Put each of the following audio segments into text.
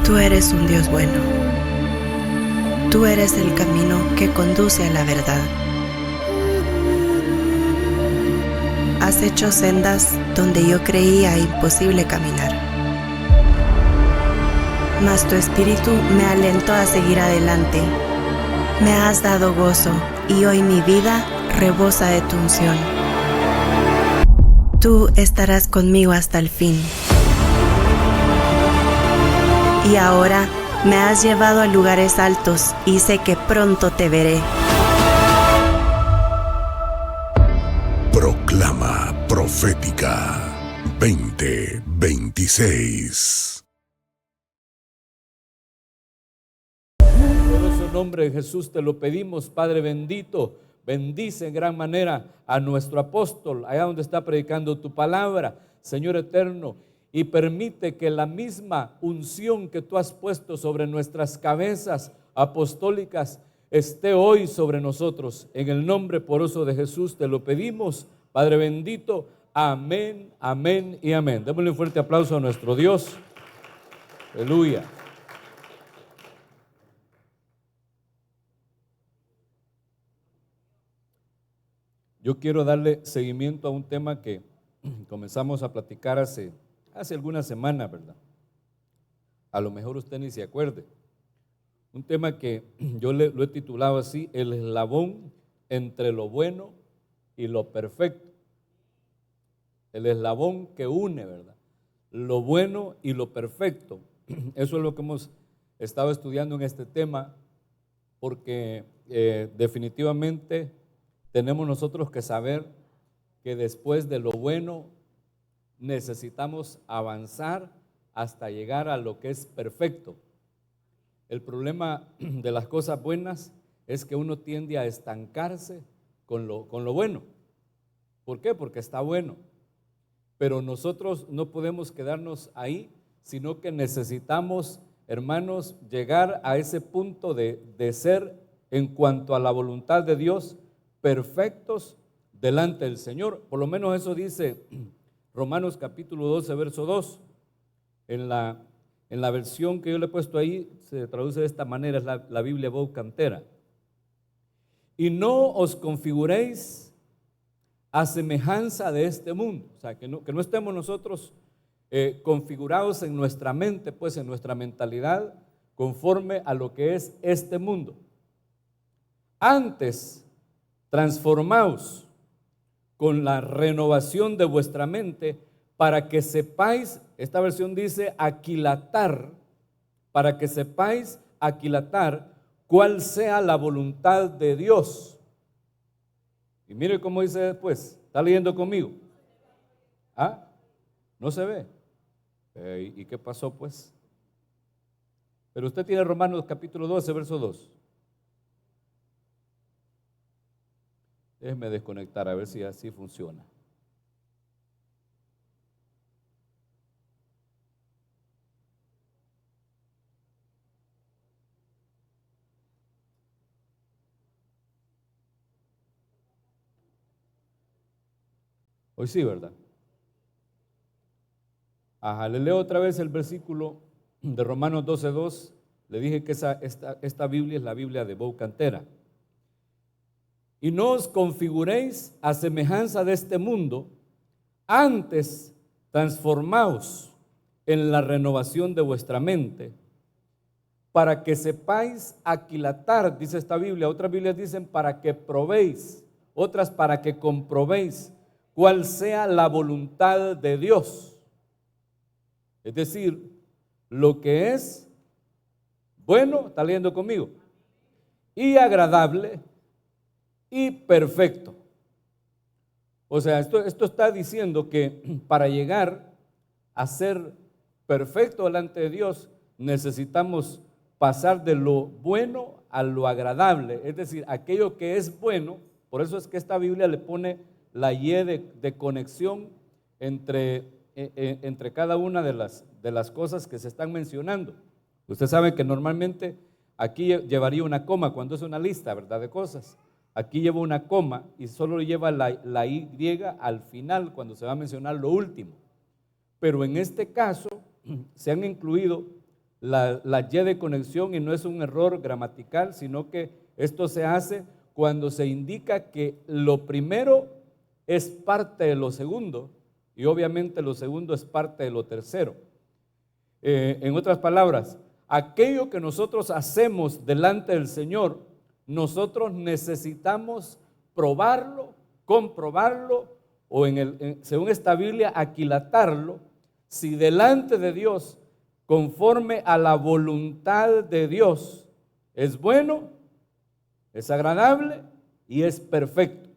Tú eres un Dios bueno. Tú eres el camino que conduce a la verdad. Has hecho sendas donde yo creía imposible caminar. Mas tu espíritu me alentó a seguir adelante. Me has dado gozo y hoy mi vida rebosa de tu unción. Tú estarás conmigo hasta el fin. Y ahora me has llevado a lugares altos y sé que pronto te veré. Proclama Profética 2026. En el nombre de Jesús te lo pedimos, Padre bendito. Bendice en gran manera a nuestro apóstol, allá donde está predicando tu palabra, Señor eterno, y permite que la misma unción que tú has puesto sobre nuestras cabezas apostólicas esté hoy sobre nosotros. En el nombre poderoso de Jesús te lo pedimos, Padre bendito. Amén, amén y amén. Démosle un fuerte aplauso a nuestro Dios. Aleluya. Yo quiero darle seguimiento a un tema que comenzamos a platicar hace algunas semanas, ¿verdad? A lo mejor usted ni se acuerde. Un tema que yo lo he titulado así: el eslabón entre lo bueno y lo perfecto. El eslabón que une, ¿verdad? Lo bueno y lo perfecto. Eso es lo que hemos estado estudiando en este tema, porque definitivamente tenemos nosotros que saber que después de lo bueno necesitamos avanzar hasta llegar a lo que es perfecto. El problema de las cosas buenas es que uno tiende a estancarse con lo bueno. ¿Por qué? Porque está bueno. Pero nosotros no podemos quedarnos ahí, sino que necesitamos, hermanos, llegar a ese punto de ser, en cuanto a la voluntad de Dios, perfectos delante del Señor. Por lo menos eso dice Romanos capítulo 12, verso 2. En la versión que yo le he puesto ahí, se traduce de esta manera, es la Biblia Voz Cantera. Y no os configuréis a semejanza de este mundo. O sea, que no estemos nosotros configurados en nuestra mente, pues en nuestra mentalidad, conforme a lo que es este mundo. Antes, transformaos con la renovación de vuestra mente, para que sepáis, esta versión dice aquilatar, para que sepáis aquilatar cuál sea la voluntad de Dios. Y mire cómo dice después, ¿está leyendo conmigo? ¿Ah? ¿No se ve? ¿Y qué pasó pues? Pero usted tiene Romanos capítulo 12, verso 2. Déjeme desconectar a ver si así funciona. Hoy sí, ¿verdad? Ajá, le leo otra vez el versículo de Romanos 12:2. Le dije que esta Biblia es la Biblia de Voz Cantera. Y no os configuréis a semejanza de este mundo, antes transformaos en la renovación de vuestra mente, para que sepáis aquilatar, dice esta Biblia. Otras Biblias dicen para que probéis, otras para que comprobéis cuál sea la voluntad de Dios. Es decir, lo que es bueno, está leyendo conmigo, y agradable y perfecto. O sea, esto está diciendo que para llegar a ser perfecto delante de Dios necesitamos pasar de lo bueno a lo agradable, es decir, aquello que es bueno. Por eso es que esta Biblia le pone la Y de conexión entre cada una de las cosas que se están mencionando. Usted sabe que normalmente aquí llevaría una coma cuando es una lista, ¿verdad?, de cosas. Aquí lleva una coma y solo lleva la Y al final cuando se va a mencionar lo último. Pero en este caso se han incluido la Y de conexión y no es un error gramatical, sino que esto se hace cuando se indica que lo primero es parte de lo segundo y obviamente lo segundo es parte de lo tercero. En otras palabras, aquello que nosotros hacemos delante del Señor, nosotros necesitamos probarlo, comprobarlo o según esta Biblia, aquilatarlo, si delante de Dios, conforme a la voluntad de Dios, es bueno, es agradable y es perfecto.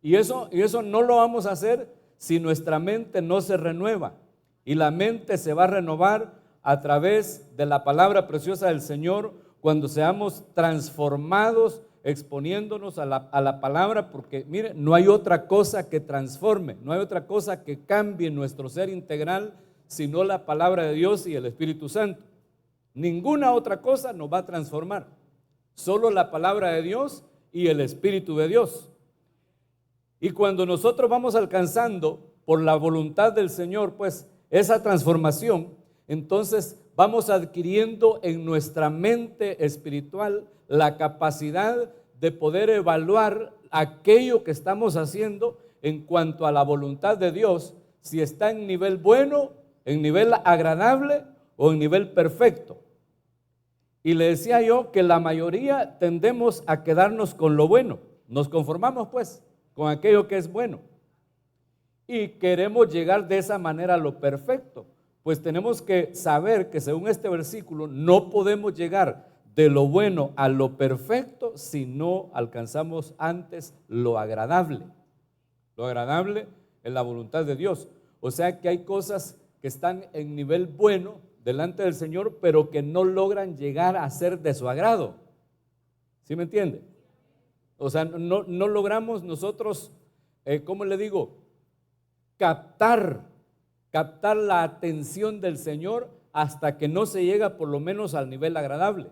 Y eso no lo vamos a hacer si nuestra mente no se renueva. Y la mente se va a renovar a través de la palabra preciosa del Señor cuando seamos transformados exponiéndonos a la palabra, porque mire, no hay otra cosa que transforme, no hay otra cosa que cambie nuestro ser integral sino la palabra de Dios y el Espíritu Santo. Ninguna otra cosa nos va a transformar, solo la palabra de Dios y el Espíritu de Dios. Y cuando nosotros vamos alcanzando por la voluntad del Señor, pues esa transformación, entonces vamos adquiriendo en nuestra mente espiritual la capacidad de poder evaluar aquello que estamos haciendo en cuanto a la voluntad de Dios, si está en nivel bueno, en nivel agradable o en nivel perfecto. Y le decía yo que la mayoría tendemos a quedarnos con lo bueno, nos conformamos pues con aquello que es bueno y queremos llegar de esa manera a lo perfecto. Pues tenemos que saber que según este versículo no podemos llegar de lo bueno a lo perfecto si no alcanzamos antes lo agradable. Lo agradable es la voluntad de Dios. O sea que hay cosas que están en nivel bueno delante del Señor, pero que no logran llegar a ser de su agrado. ¿Sí me entiende? O sea, no logramos nosotros, ¿cómo le digo? Captar la atención del Señor hasta que no se llega por lo menos al nivel agradable.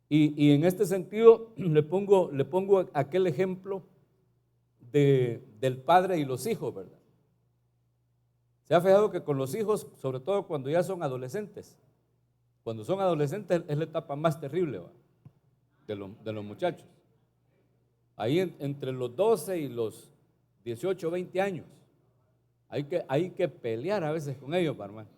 Y en este sentido le pongo aquel ejemplo del padre y los hijos, ¿verdad? ¿Se ha fijado que con los hijos, sobre todo cuando ya son adolescentes, cuando son adolescentes es la etapa más terrible, ¿va? de los muchachos? Ahí entre los 12 y los 18, 20 años, hay que pelear a veces con ellos, hermano.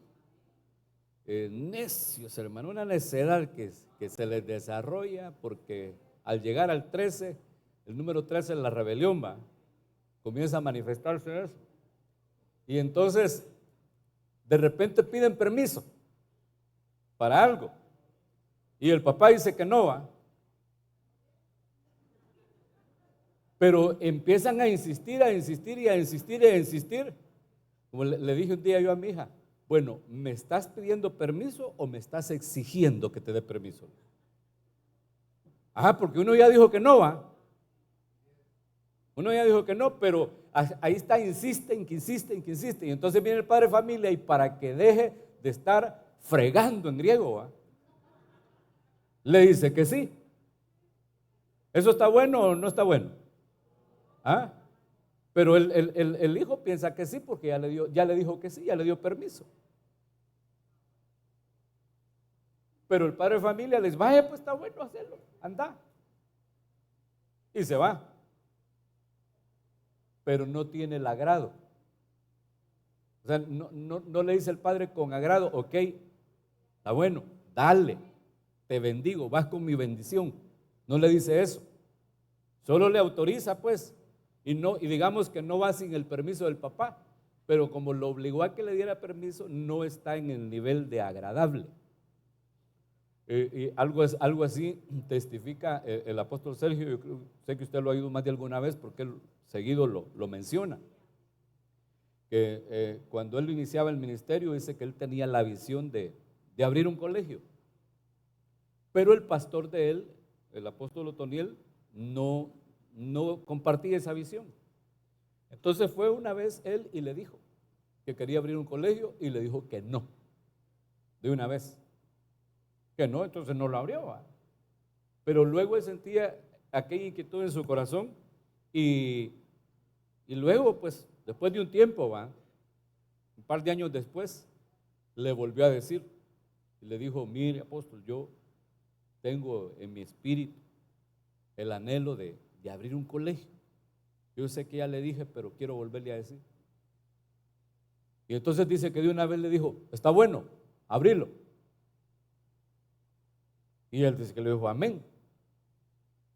Necios, hermano, una necedad que se les desarrolla porque al llegar al 13, el número 13 es la rebelión, va, comienza a manifestarse eso. Y entonces, de repente piden permiso para algo. Y el papá dice que no va. Pero empiezan a insistir y a insistir. Como le dije un día yo a mi hija, bueno, ¿me estás pidiendo permiso o me estás exigiendo que te dé permiso? Ajá, porque uno ya dijo que no va. Uno ya dijo que no, pero ahí está, insisten. Y entonces viene el padre de familia y para que deje de estar fregando en griego, ¿va? Le dice que sí. ¿Eso está bueno o no está bueno? ¿Ah? Pero el hijo piensa que sí porque ya le dijo que sí, ya le dio permiso. Pero el padre de familia les vaya, pues está bueno hacerlo, anda. Y se va. Pero no tiene el agrado. O sea, no le dice el padre con agrado, ok, está bueno, dale, te bendigo, vas con mi bendición. No le dice eso. Solo le autoriza, pues, y digamos que no va sin el permiso del papá, pero como lo obligó a que le diera permiso, no está en el nivel de agradable. Y algo así testifica el apóstol Sergio. Yo sé que usted lo ha oído más de alguna vez porque él seguido lo menciona, que cuando él iniciaba el ministerio dice que él tenía la visión de abrir un colegio, pero el pastor de él, el apóstol Otoniel, no compartía esa visión. Entonces fue una vez él y le dijo que quería abrir un colegio y le dijo que no, de una vez. Que no, entonces no lo abrió, ¿va? Pero luego él sentía aquella inquietud en su corazón y luego, pues, después de un tiempo, ¿va? Un par de años después, le volvió a decir y le dijo, mire apóstol, yo tengo en mi espíritu el anhelo de abrir un colegio. Yo sé que ya le dije, pero quiero volverle a decir. Y entonces dice que de una vez le dijo, está bueno, abrilo. Y él dice que le dijo, amén.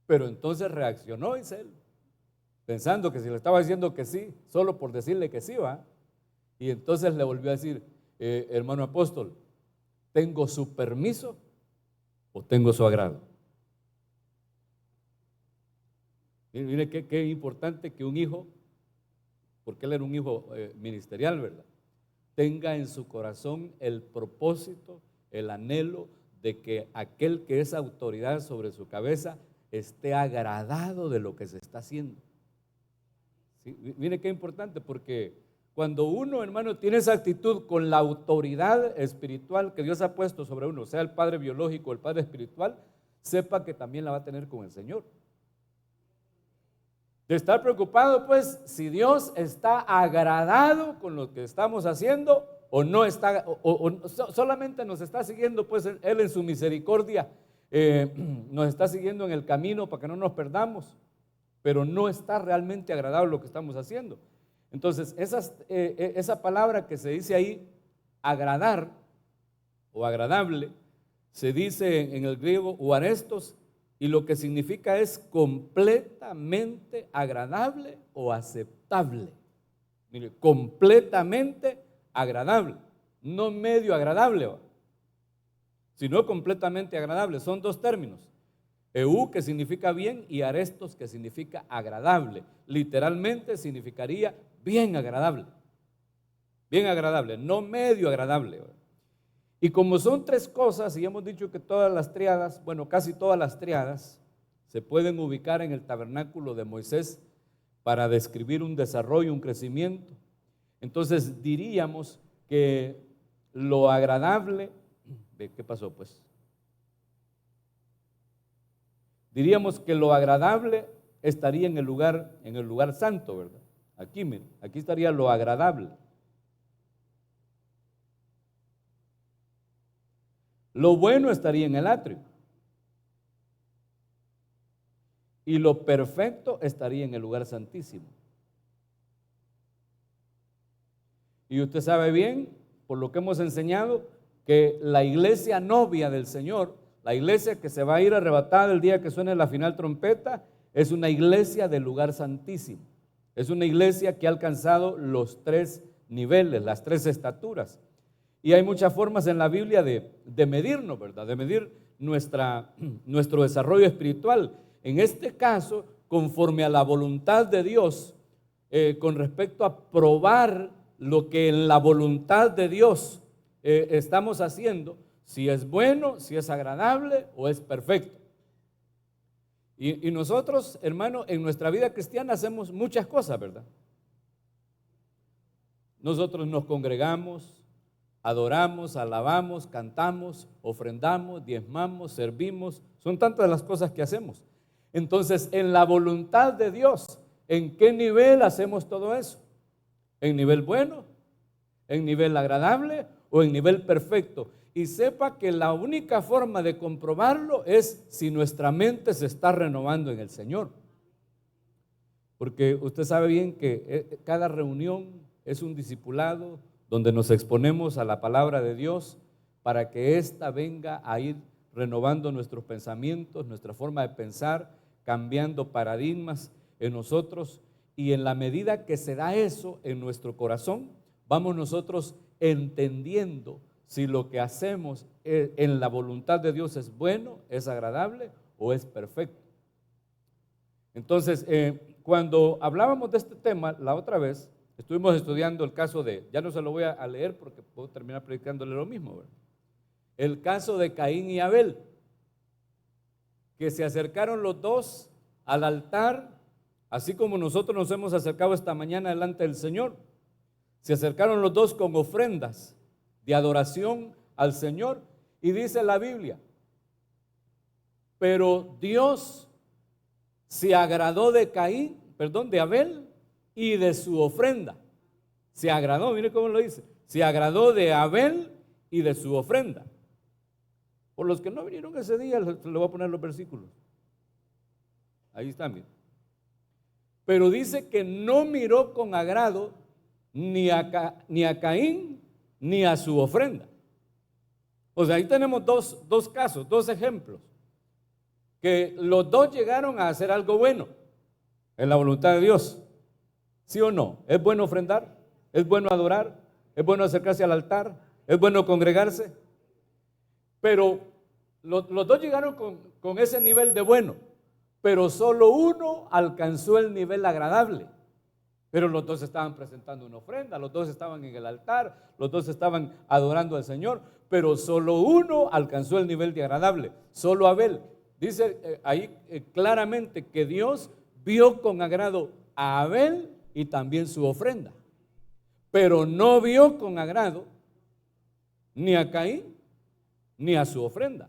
Pero entonces reaccionó, dice él, pensando que si le estaba diciendo que sí, solo por decirle que sí, va. Y entonces le volvió a decir, hermano apóstol, ¿tengo su permiso o tengo su agrado? Mire qué importante que un hijo, porque él era un hijo ministerial, ¿verdad?, tenga en su corazón el propósito, el anhelo de que aquel que es autoridad sobre su cabeza esté agradado de lo que se está haciendo. ¿Sí? Mire qué importante, porque cuando uno, hermano, tiene esa actitud con la autoridad espiritual que Dios ha puesto sobre uno, sea el padre biológico o el padre espiritual, sepa que también la va a tener con el Señor. De estar preocupado, pues, si Dios está agradado con lo que estamos haciendo o no está, o solamente nos está siguiendo, pues, Él en su misericordia nos está siguiendo en el camino para que no nos perdamos, pero no está realmente agradado lo que estamos haciendo. Entonces, esa palabra que se dice ahí, agradar o agradable, se dice en el griego huarestos, y lo que significa es completamente agradable o aceptable. Mire, completamente agradable, no medio agradable, sino completamente agradable. Son dos términos, eu, que significa bien, y arestos, que significa agradable. Literalmente significaría bien agradable, no medio agradable. Y como son tres cosas, y hemos dicho que todas las tríadas, bueno, casi todas las tríadas, se pueden ubicar en el tabernáculo de Moisés para describir un desarrollo, un crecimiento. Entonces diríamos que lo agradable, ¿qué pasó pues? Diríamos que lo agradable estaría en el lugar santo, ¿verdad? Aquí, miren, aquí estaría lo agradable. Lo bueno estaría en el atrio. Y lo perfecto estaría en el lugar santísimo. Y usted sabe bien, por lo que hemos enseñado, que la iglesia novia del Señor, la iglesia que se va a ir arrebatada el día que suene la final trompeta, es una iglesia del lugar santísimo. Es una iglesia que ha alcanzado los tres niveles, las tres estaturas. Y hay muchas formas en la Biblia de medirnos, ¿verdad? De medir nuestro desarrollo espiritual. En este caso, conforme a la voluntad de Dios, con respecto a probar lo que en la voluntad de Dios estamos haciendo, si es bueno, si es agradable o es perfecto. Y nosotros, hermano, en nuestra vida cristiana hacemos muchas cosas, ¿verdad? Nosotros nos congregamos, adoramos, alabamos, cantamos, ofrendamos, diezmamos, servimos. Son tantas las cosas que hacemos. Entonces, en la voluntad de Dios, ¿en qué nivel hacemos todo eso? ¿En nivel bueno? ¿En nivel agradable? ¿O en nivel perfecto? Y sepa que la única forma de comprobarlo es si nuestra mente se está renovando en el Señor. Porque usted sabe bien que cada reunión es un discipulado donde nos exponemos a la palabra de Dios para que ésta venga a ir renovando nuestros pensamientos, nuestra forma de pensar, cambiando paradigmas en nosotros, y en la medida que se da eso en nuestro corazón, vamos nosotros entendiendo si lo que hacemos en la voluntad de Dios es bueno, es agradable o es perfecto. Entonces, cuando hablábamos de este tema la otra vez, estuvimos estudiando el caso ya no se lo voy a leer porque puedo terminar predicándole lo mismo, ¿verdad? El caso de Caín y Abel, que se acercaron los dos al altar, así como nosotros nos hemos acercado esta mañana delante del Señor. Se acercaron los dos con ofrendas de adoración al Señor, y dice la Biblia, pero Dios se agradó de Abel y de su ofrenda. Se agradó, mire cómo lo dice, se agradó de Abel y de su ofrenda. Por los que no vinieron ese día, le voy a poner los versículos. Ahí están, miren. Pero dice que no miró con agrado ni a Caín ni a su ofrenda. O sea, ahí tenemos dos casos, dos ejemplos. Que los dos llegaron a hacer algo bueno en la voluntad de Dios. ¿Sí o no? ¿Es bueno ofrendar? ¿Es bueno adorar? ¿Es bueno acercarse al altar? ¿Es bueno congregarse? Pero los dos llegaron con ese nivel de bueno, pero solo uno alcanzó el nivel agradable. Pero los dos estaban presentando una ofrenda, los dos estaban en el altar, los dos estaban adorando al Señor, pero solo uno alcanzó el nivel de agradable, solo Abel. Dice ahí claramente que Dios vio con agrado a Abel y también su ofrenda, pero no vio con agrado ni a Caín ni a su ofrenda.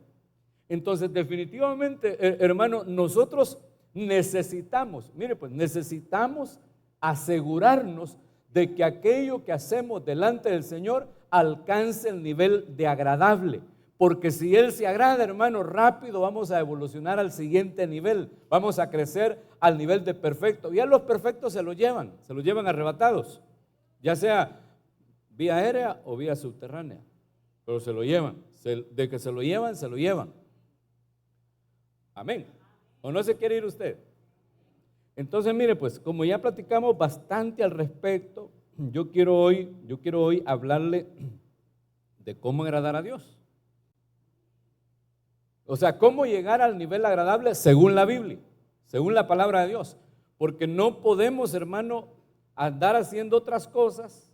Entonces, definitivamente, hermano, nosotros necesitamos, mire pues, necesitamos asegurarnos de que aquello que hacemos delante del Señor alcance el nivel de agradable. Porque si Él se agrada, hermano, rápido vamos a evolucionar al siguiente nivel. Vamos a crecer al nivel de perfecto. Ya los perfectos se lo llevan arrebatados. Ya sea vía aérea o vía subterránea. Pero se lo llevan. De que se lo llevan, se lo llevan. Amén. ¿O no se quiere ir usted? Entonces, mire, pues, como ya platicamos bastante al respecto, yo quiero hoy hablarle de cómo agradar a Dios. O sea, cómo llegar al nivel agradable según la Biblia, según la palabra de Dios. Porque no podemos, hermano, andar haciendo otras cosas,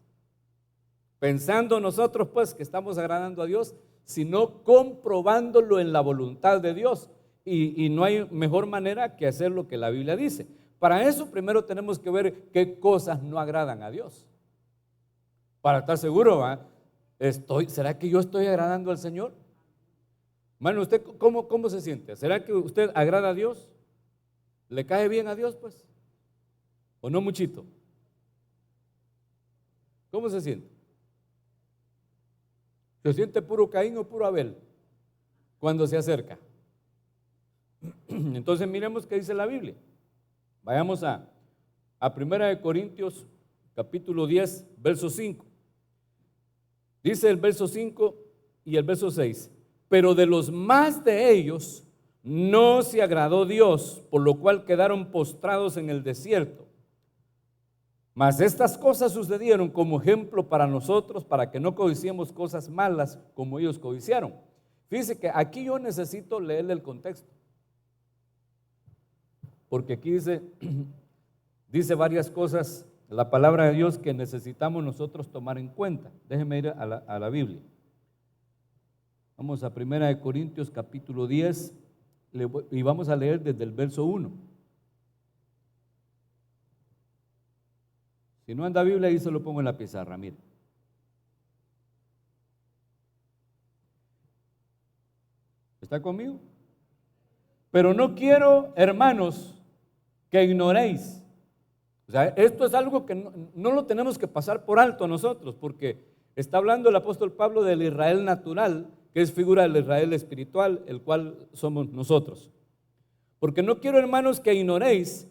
pensando nosotros, pues, que estamos agradando a Dios, sino comprobándolo en la voluntad de Dios. Y no hay mejor manera que hacer lo que la Biblia dice. Para eso primero tenemos que ver qué cosas no agradan a Dios. Para estar seguro, ¿será que yo estoy agradando al Señor? Hermano, ¿usted cómo se siente? ¿Será que usted agrada a Dios? ¿Le cae bien a Dios, pues? ¿O no muchito? ¿Cómo se siente? ¿Se siente puro Caín o puro Abel cuando se acerca? Entonces miremos qué dice la Biblia. Vayamos a 1 Corintios capítulo 10, verso 5. Dice el verso 5 y el verso 6. Pero de los más de ellos no se agradó Dios, por lo cual quedaron postrados en el desierto. Mas estas cosas sucedieron como ejemplo para nosotros, para que no codiciemos cosas malas como ellos codiciaron. Fíjese que aquí yo necesito leerle el contexto. Porque aquí dice varias cosas, la palabra de Dios, que necesitamos nosotros tomar en cuenta. Déjenme ir a la Biblia. Vamos a 1 Corintios capítulo 10 y vamos a leer desde el verso 1. Si no anda Biblia, ahí se lo pongo en la pizarra, mire. ¿Está conmigo? Pero no quiero, hermanos, que ignoréis. O sea, esto es algo que no lo tenemos que pasar por alto nosotros, porque está hablando el apóstol Pablo del Israel natural, que es figura del Israel espiritual, el cual somos nosotros. Porque no quiero, hermanos, que ignoréis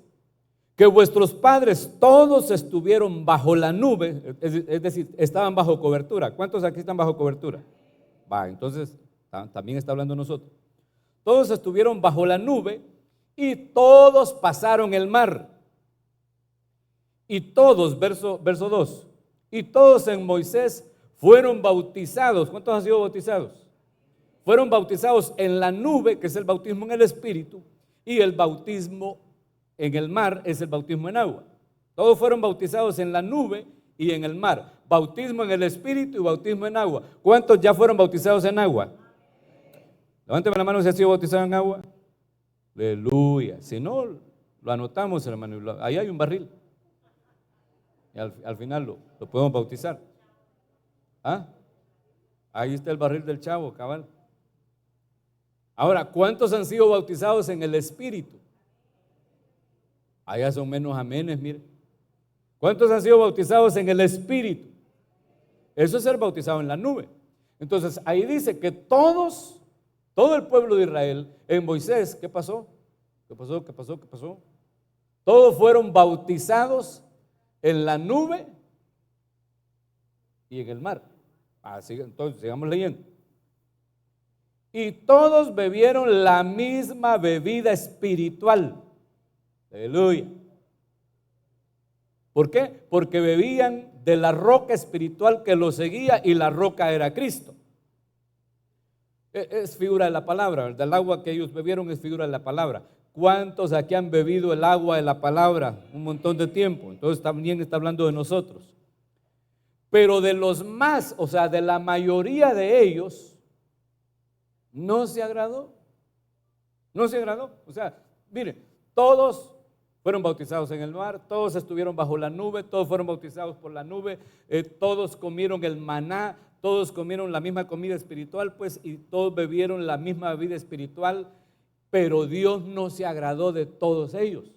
que vuestros padres todos estuvieron bajo la nube, es decir, estaban bajo cobertura. ¿Cuántos aquí están bajo cobertura? Entonces también está hablando nosotros. Todos estuvieron bajo la nube y todos pasaron el mar. Y todos, verso 2, y todos en Moisés fueron bautizados. ¿Cuántos han sido bautizados? Fueron bautizados en la nube, que es el bautismo en el Espíritu, y el bautismo en el mar es el bautismo en agua. Todos fueron bautizados en la nube y en el mar. Bautismo en el Espíritu y bautismo en agua. ¿Cuántos ya fueron bautizados en agua? Levánteme la mano si ha sido bautizado en agua. Aleluya. Si no, lo anotamos, hermano. Ahí hay un barril. Y al final lo podemos bautizar. Ahí está el barril del chavo, cabal. Ahora, ¿cuántos han sido bautizados en el Espíritu? Allá son menos amenes, mire. ¿Cuántos han sido bautizados en el Espíritu? Eso es ser bautizado en la nube. Entonces, ahí dice que todos todo el pueblo de Israel, en Moisés, ¿qué pasó? ¿Qué pasó? ¿Qué pasó? ¿Qué pasó? Todos fueron bautizados en la nube y en el mar. Así, entonces, sigamos leyendo. Y todos bebieron la misma bebida espiritual. Aleluya. ¿Por qué? Porque bebían de la roca espiritual que los seguía, y la roca era Cristo. Es figura de la palabra, ¿verdad? El agua que ellos bebieron es figura de la palabra. ¿Cuántos aquí han bebido el agua de la palabra un montón de tiempo? Entonces también está hablando de nosotros. Pero de los más, o sea, de la mayoría de ellos, no se agradó. No se agradó. O sea, miren, todos fueron bautizados en el mar, todos estuvieron bajo la nube, todos fueron bautizados por la nube, todos comieron el maná, todos comieron la misma comida espiritual, pues, y todos bebieron la misma bebida espiritual, pero Dios no se agradó de todos ellos.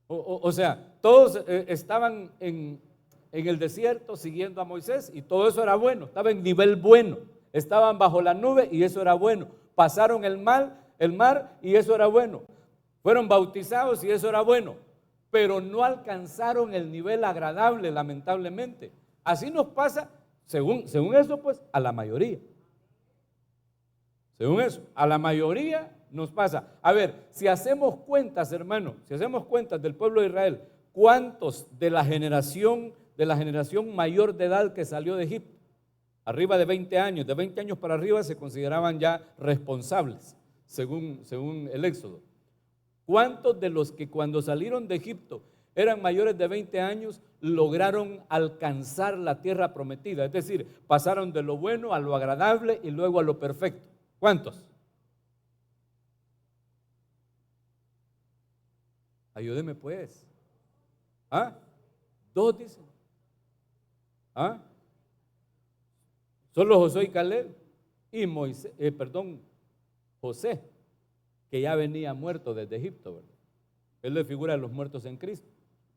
O sea, todos estaban en el desierto siguiendo a Moisés, y todo eso era bueno, estaba en nivel bueno, estaban bajo la nube y eso era bueno, pasaron el mar y eso era bueno, fueron bautizados y eso era bueno, pero no alcanzaron el nivel agradable, lamentablemente. Así nos pasa, según eso, pues, a la mayoría. Según eso, a la mayoría nos pasa. A ver, si hacemos cuentas, hermano, si hacemos cuentas del pueblo de Israel, ¿cuántos de la generación mayor de edad que salió de Egipto, arriba de 20 años, de 20 años para arriba, se consideraban ya responsables, según el Éxodo? ¿Cuántos de los que cuando salieron de Egipto eran mayores de 20 años lograron alcanzar la tierra prometida? Es decir, pasaron de lo bueno a lo agradable y luego a lo perfecto. ¿Cuántos? Ayúdeme pues. ¿Ah? 2 dicen. ¿Ah? Solo Josué y Caleb y José, que ya venía muerto desde Egipto, ¿verdad? Él es figura de los muertos en Cristo.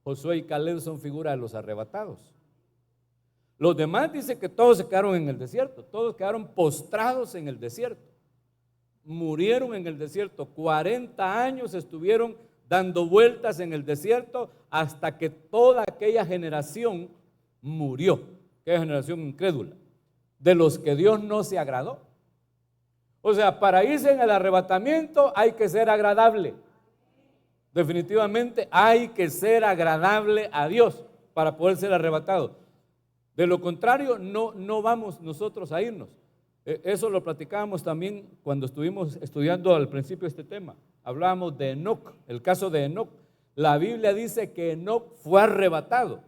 Josué y Caleb son figura de los arrebatados. Los demás dicen que todos se quedaron en el desierto, todos quedaron postrados en el desierto. Murieron en el desierto, 40 años estuvieron dando vueltas en el desierto hasta que toda aquella generación murió, aquella generación incrédula, de los que Dios no se agradó. O sea, para irse en el arrebatamiento hay que ser agradable. Definitivamente hay que ser agradable a Dios para poder ser arrebatado. De lo contrario, no vamos nosotros a irnos. Eso lo platicábamos también cuando estuvimos estudiando al principio este tema. Hablábamos de Enoc, el caso de Enoc. La Biblia dice que Enoc fue arrebatado,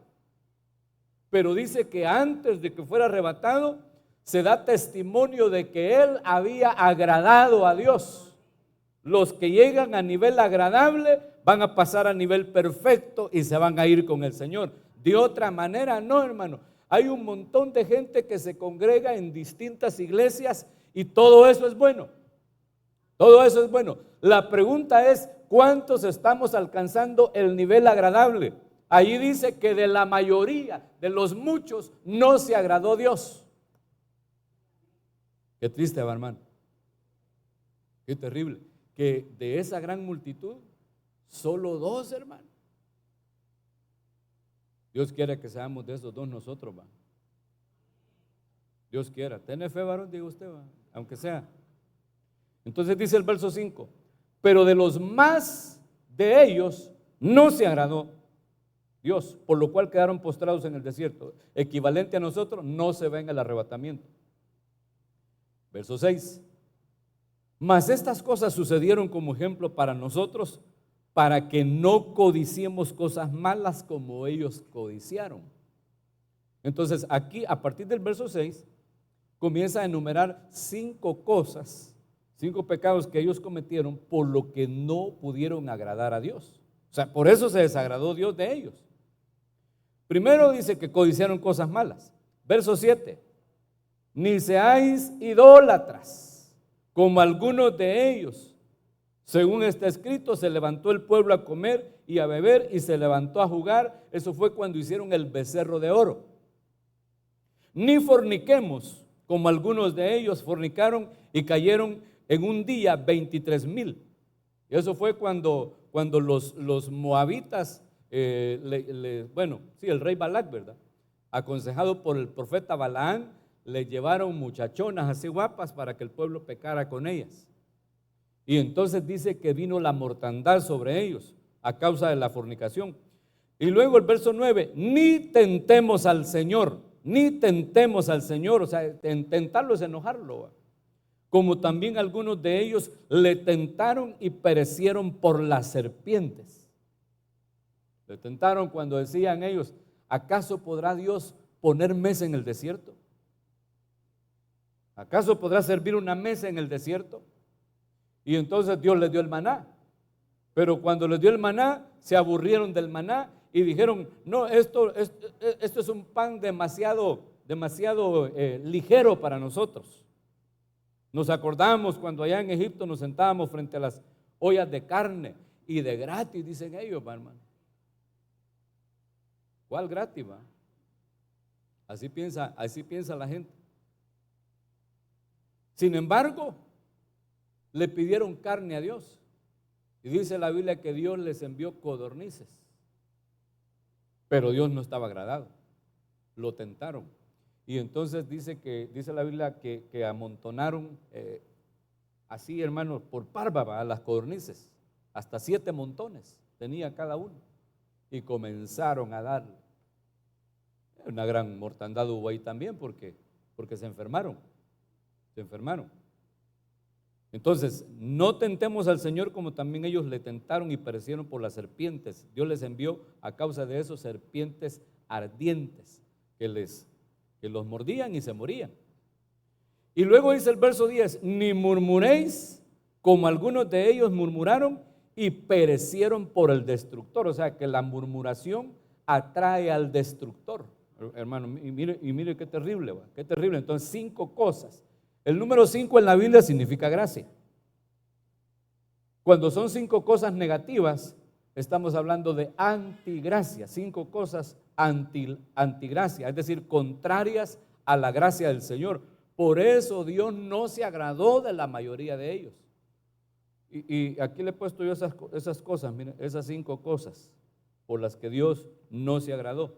pero dice que antes de que fuera arrebatado, se da testimonio de que él había agradado a Dios. Los que llegan a nivel agradable van a pasar a nivel perfecto y se van a ir con el Señor. De otra manera, no, hermano. Hay un montón de gente que se congrega en distintas iglesias y todo eso es bueno. Todo eso es bueno. La pregunta es, ¿cuántos estamos alcanzando el nivel agradable? Allí dice que de la mayoría, de los muchos, no se agradó Dios. Qué triste, hermano. Qué terrible. Que de esa gran multitud, solo 2, hermano. Dios quiere que seamos de esos 2 nosotros, va. Dios quiera. ¿Tiene fe, varón? Diga usted, va. Aunque sea. Entonces dice el verso 5, pero de los más de ellos no se agradó Dios, por lo cual quedaron postrados en el desierto. Equivalente a nosotros, no se ve en el arrebatamiento. Verso 6, mas estas cosas sucedieron como ejemplo para nosotros, para que no codiciemos cosas malas como ellos codiciaron. Entonces aquí, a partir del verso 6, comienza a enumerar 5 cosas, 5 pecados que ellos cometieron por lo que no pudieron agradar a Dios. O sea, por eso se desagradó Dios de ellos. Primero dice que codiciaron cosas malas. Verso 7, ni seáis idólatras, como algunos de ellos. Según está escrito, se levantó el pueblo a comer y a beber y se levantó a jugar. Eso fue cuando hicieron el becerro de oro. Ni forniquemos, como algunos de ellos fornicaron y cayeron en un día 23,000. Y eso fue cuando los moabitas, el rey Balac, ¿verdad?, aconsejado por el profeta Balaán, le llevaron muchachonas así guapas para que el pueblo pecara con ellas. Y entonces dice que vino la mortandad sobre ellos a causa de la fornicación. Y luego el verso 9, ni tentemos al Señor, o sea, tentarlo es enojarlo, como también algunos de ellos le tentaron y perecieron por las serpientes. Le tentaron cuando decían ellos, ¿acaso podrá Dios poner mesa en el desierto? ¿Acaso podrá servir una mesa en el desierto? Y entonces Dios les dio el maná. Pero cuando les dio el maná, se aburrieron del maná y dijeron, no, esto es un pan demasiado ligero para nosotros. Nos acordamos cuando allá en Egipto nos sentábamos frente a las ollas de carne y de gratis, dicen ellos, hermano. ¿Cuál gratis, va? Así piensa la gente. Sin embargo, le pidieron carne a Dios. Y dice la Biblia que Dios les envió codornices. Pero Dios no estaba agradado. Lo tentaron. Y entonces dice la Biblia que amontonaron así, hermanos, por parva a las codornices. Hasta 7 montones tenía cada uno. Y comenzaron a darle. Una gran mortandad hubo ahí también porque se enfermaron. Entonces, no tentemos al Señor como también ellos le tentaron y perecieron por las serpientes. Dios les envió a causa de eso serpientes ardientes que los mordían y se morían. Y luego dice el verso 10, ni murmuréis como algunos de ellos murmuraron y perecieron por el destructor. O sea que la murmuración atrae al destructor, hermano, y mire qué terrible, ¿va? Qué terrible. Entonces 5 cosas. El número 5 en la Biblia significa gracia. Cuando son 5 cosas negativas, estamos hablando de antigracia, 5 cosas antigracia, es decir, contrarias a la gracia del Señor. Por eso Dios no se agradó de la mayoría de ellos. Y aquí le he puesto yo esas cosas, miren, esas 5 cosas por las que Dios no se agradó: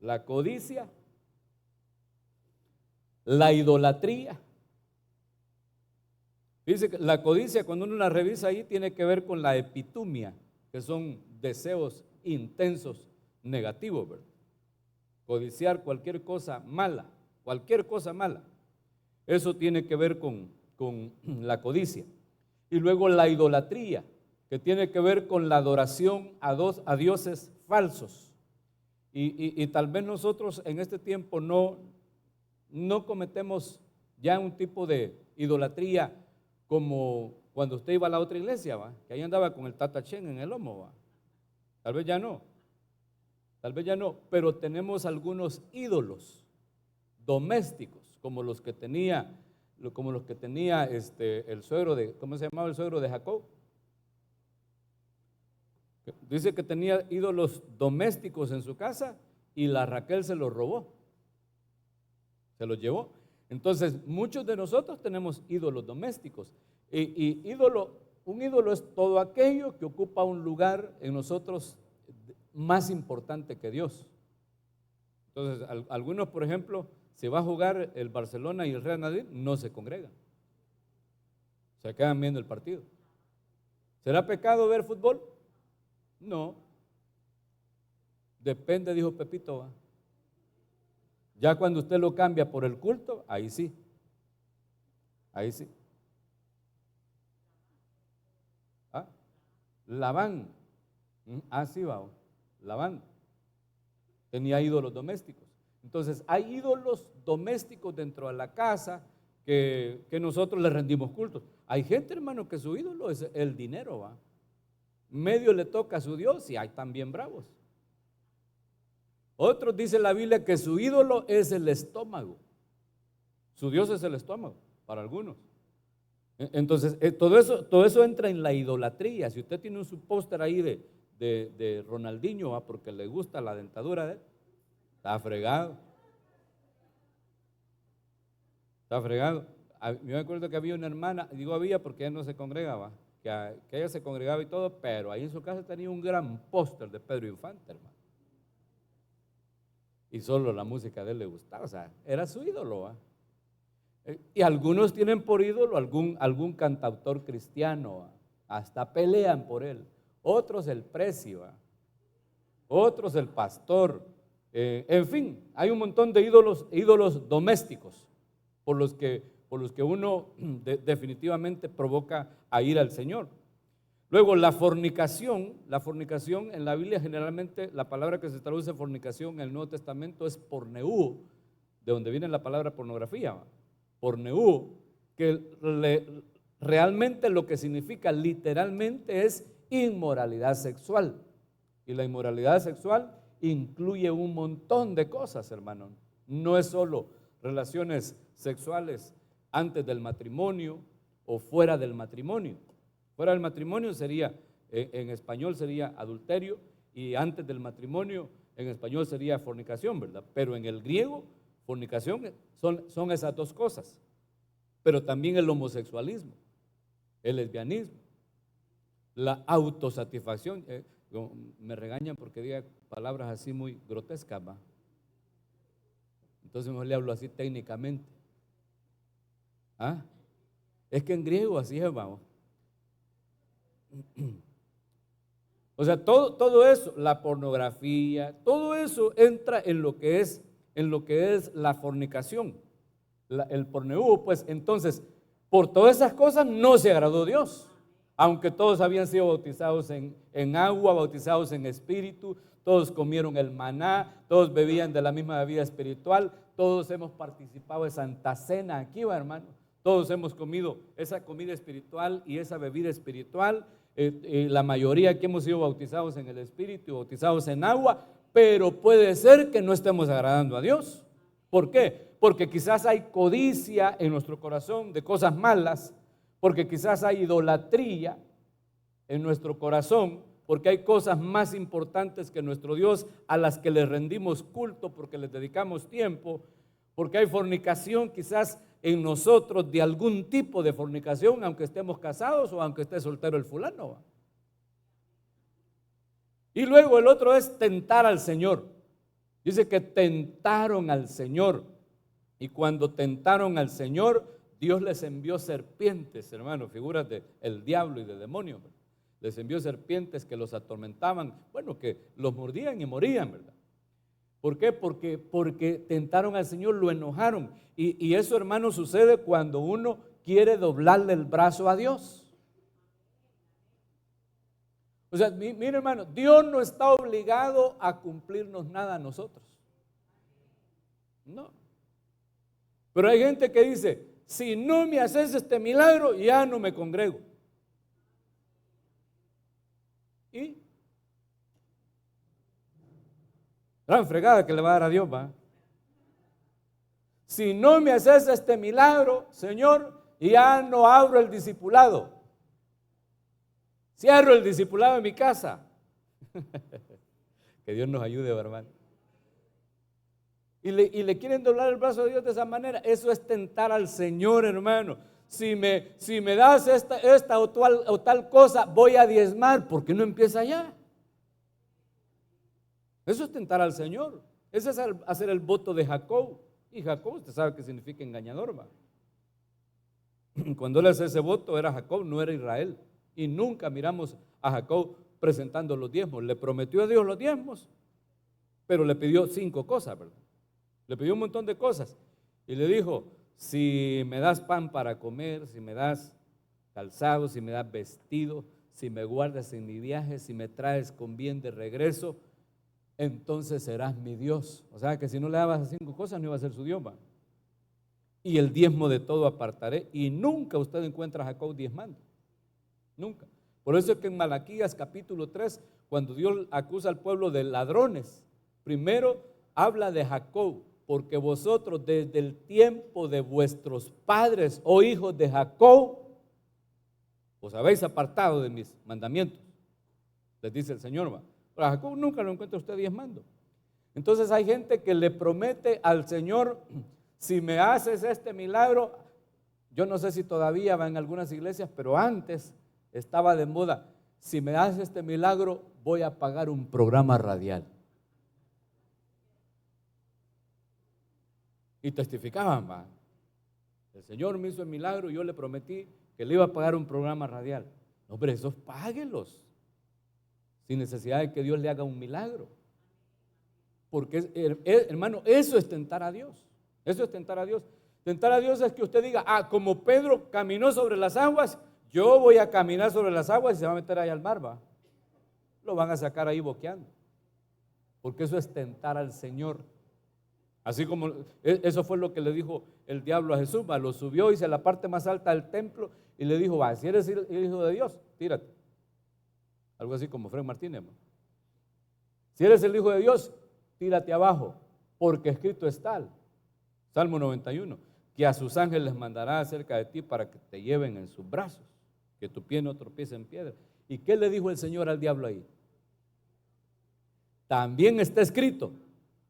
la codicia, la idolatría. Dice que la codicia, cuando uno la revisa ahí, tiene que ver con la epitumia, que son deseos intensos, negativos, ¿verdad? Codiciar cualquier cosa mala, eso tiene que ver con la codicia. Y luego la idolatría, que tiene que ver con la adoración a dioses falsos. Y tal vez nosotros en este tiempo no cometemos ya un tipo de idolatría como cuando usted iba a la otra iglesia, ¿va?, que ahí andaba con el tatachén en el lomo, ¿va? Tal vez ya no, pero tenemos algunos ídolos domésticos, como los que tenía el suegro de, ¿cómo se llamaba el suegro de Jacob? Dice que tenía ídolos domésticos en su casa y la Raquel se los robó, se los llevó. Entonces, muchos de nosotros tenemos ídolos domésticos. Un ídolo es todo aquello que ocupa un lugar en nosotros más importante que Dios. Entonces, algunos, por ejemplo, si va a jugar el Barcelona y el Real Madrid, no se congregan. Se quedan viendo el partido. ¿Será pecado ver fútbol? No. Depende, dijo Pepito, ¿va? Ya cuando usted lo cambia por el culto, ahí sí. Labán, sí va, Labán tenía ídolos domésticos. Entonces hay ídolos domésticos dentro de la casa que nosotros le rendimos cultos. Hay gente, hermano, que su ídolo es el dinero, ¿va? Medio le toca a su Dios y hay también bravos. Otros, dice la Biblia, que su ídolo es el estómago. Su Dios es el estómago, para algunos. Entonces, todo eso entra en la idolatría. Si usted tiene su póster ahí de Ronaldinho, ¿va?, porque le gusta la dentadura de él, está fregado. Está fregado. Yo me acuerdo que había una hermana, digo había porque ella no se congregaba, que ella se congregaba y todo, pero ahí en su casa tenía un gran póster de Pedro Infante, hermano. Y solo la música de él le gustaba, o sea, era su ídolo. ¿Va? Y algunos tienen por ídolo algún cantautor cristiano, ¿va? Hasta pelean por él. Otros el precio, ¿va? Otros el pastor. En fin, hay un montón de ídolos domésticos por los que uno definitivamente provoca a ir al Señor. Luego, la fornicación en la Biblia generalmente la palabra que se traduce fornicación en el Nuevo Testamento es porneú, de donde viene la palabra pornografía, ¿va? Porneú, que realmente lo que significa literalmente es inmoralidad sexual. Y la inmoralidad sexual incluye un montón de cosas, hermano. No es solo relaciones sexuales antes del matrimonio o fuera del matrimonio. Fuera del matrimonio sería, en español sería adulterio, y antes del matrimonio en español sería fornicación, ¿verdad? Pero en el griego, fornicación son esas dos cosas. Pero también el homosexualismo, el lesbianismo, la autosatisfacción. Me regañan porque diga palabras así muy grotescas, ¿va? Entonces mejor le hablo así técnicamente. ¿Ah? Es que en griego así es, vamos. O sea, todo eso, la pornografía, todo eso entra en lo que es la fornicación, el porneú. Pues entonces, por todas esas cosas no se agradó Dios. Aunque todos habían sido bautizados en agua, bautizados en espíritu, todos comieron el maná, todos bebían de la misma bebida espiritual, todos hemos participado de Santa Cena aquí, ¿va, hermano? Todos hemos comido esa comida espiritual y esa bebida espiritual, la mayoría que hemos sido bautizados en el espíritu y bautizados en agua, pero puede ser que no estemos agradando a Dios. ¿Por qué? Porque quizás hay codicia en nuestro corazón de cosas malas, porque quizás hay idolatría en nuestro corazón, porque hay cosas más importantes que nuestro Dios a las que le rendimos culto, porque les dedicamos tiempo, porque hay fornicación quizás en nosotros, de algún tipo de fornicación, aunque estemos casados o aunque esté soltero el fulano. Y luego el otro es tentar al Señor. Dice que tentaron al Señor, y cuando tentaron al Señor, Dios les envió serpientes, hermano, figuras del diablo y del demonio. Les envió serpientes que los atormentaban, bueno, que los mordían y morían, ¿verdad? ¿Por qué? Porque tentaron al Señor, lo enojaron. Y eso, hermano, sucede cuando uno quiere doblarle el brazo a Dios. O sea, mire, hermano, Dios no está obligado a cumplirnos nada a nosotros. No. Pero hay gente que dice, si no me haces este milagro, ya no me congrego. Y gran fregada que le va a dar a Dios, va. Si no me haces este milagro, Señor, ya no abro el discipulado. Cierro el discipulado en mi casa. Que Dios nos ayude, hermano. Y le quieren doblar el brazo a Dios de esa manera. Eso es tentar al Señor, hermano. Si me das esta o tal cosa, voy a diezmar. ¿Por qué no empieza ya? Eso es tentar al Señor. Ese es hacer el voto de Jacob. Y Jacob, usted sabe que significa engañador, ¿va? Cuando él hace ese voto era Jacob, no era Israel. Y nunca miramos a Jacob presentando los diezmos. Le prometió a Dios los diezmos, pero le pidió 5 cosas, ¿verdad? Le pidió un montón de cosas. Y le dijo, si me das pan para comer, si me das calzado, si me das vestido, si me guardas en mi viaje, si me traes con bien de regreso, entonces serás mi Dios. O sea que si no le dabas esas 5 cosas, no iba a ser su Dios, ¿va? Y el diezmo de todo apartaré. Y nunca usted encuentra a Jacob diezmando. Nunca. Por eso es que en Malaquías capítulo 3, cuando Dios acusa al pueblo de ladrones, primero habla de Jacob, porque vosotros desde el tiempo de vuestros padres, oh hijos de Jacob, os habéis apartado de mis mandamientos, les dice el Señor, ¿va? Pero a Jacob nunca lo encuentra usted diezmando. Entonces hay gente que le promete al Señor si me haces este milagro, yo no sé si todavía va en algunas iglesias, pero antes estaba de moda, si me haces este milagro, voy a pagar un programa radial. Y testificaban, va. El Señor me hizo el milagro y yo le prometí que le iba a pagar un programa radial. No, pero esos páguelos, sin necesidad de que Dios le haga un milagro. Porque, hermano, eso es tentar a Dios. Eso es tentar a Dios. Tentar a Dios es que usted diga, como Pedro caminó sobre las aguas, yo voy a caminar sobre las aguas y se va a meter ahí al mar, va. Lo van a sacar ahí boqueando. Porque eso es tentar al Señor. Así como eso fue lo que le dijo el diablo a Jesús, va, lo subió, hizo la parte más alta del templo y le dijo, va, si eres el hijo de Dios, tírate. Algo así como Fred Martínez, va. Si eres el hijo de Dios, tírate abajo, porque escrito está, Salmo 91, que a sus ángeles mandará acerca de ti para que te lleven en sus brazos, que tu pie no tropiece en piedra. ¿Y qué le dijo el Señor al diablo ahí? También está escrito,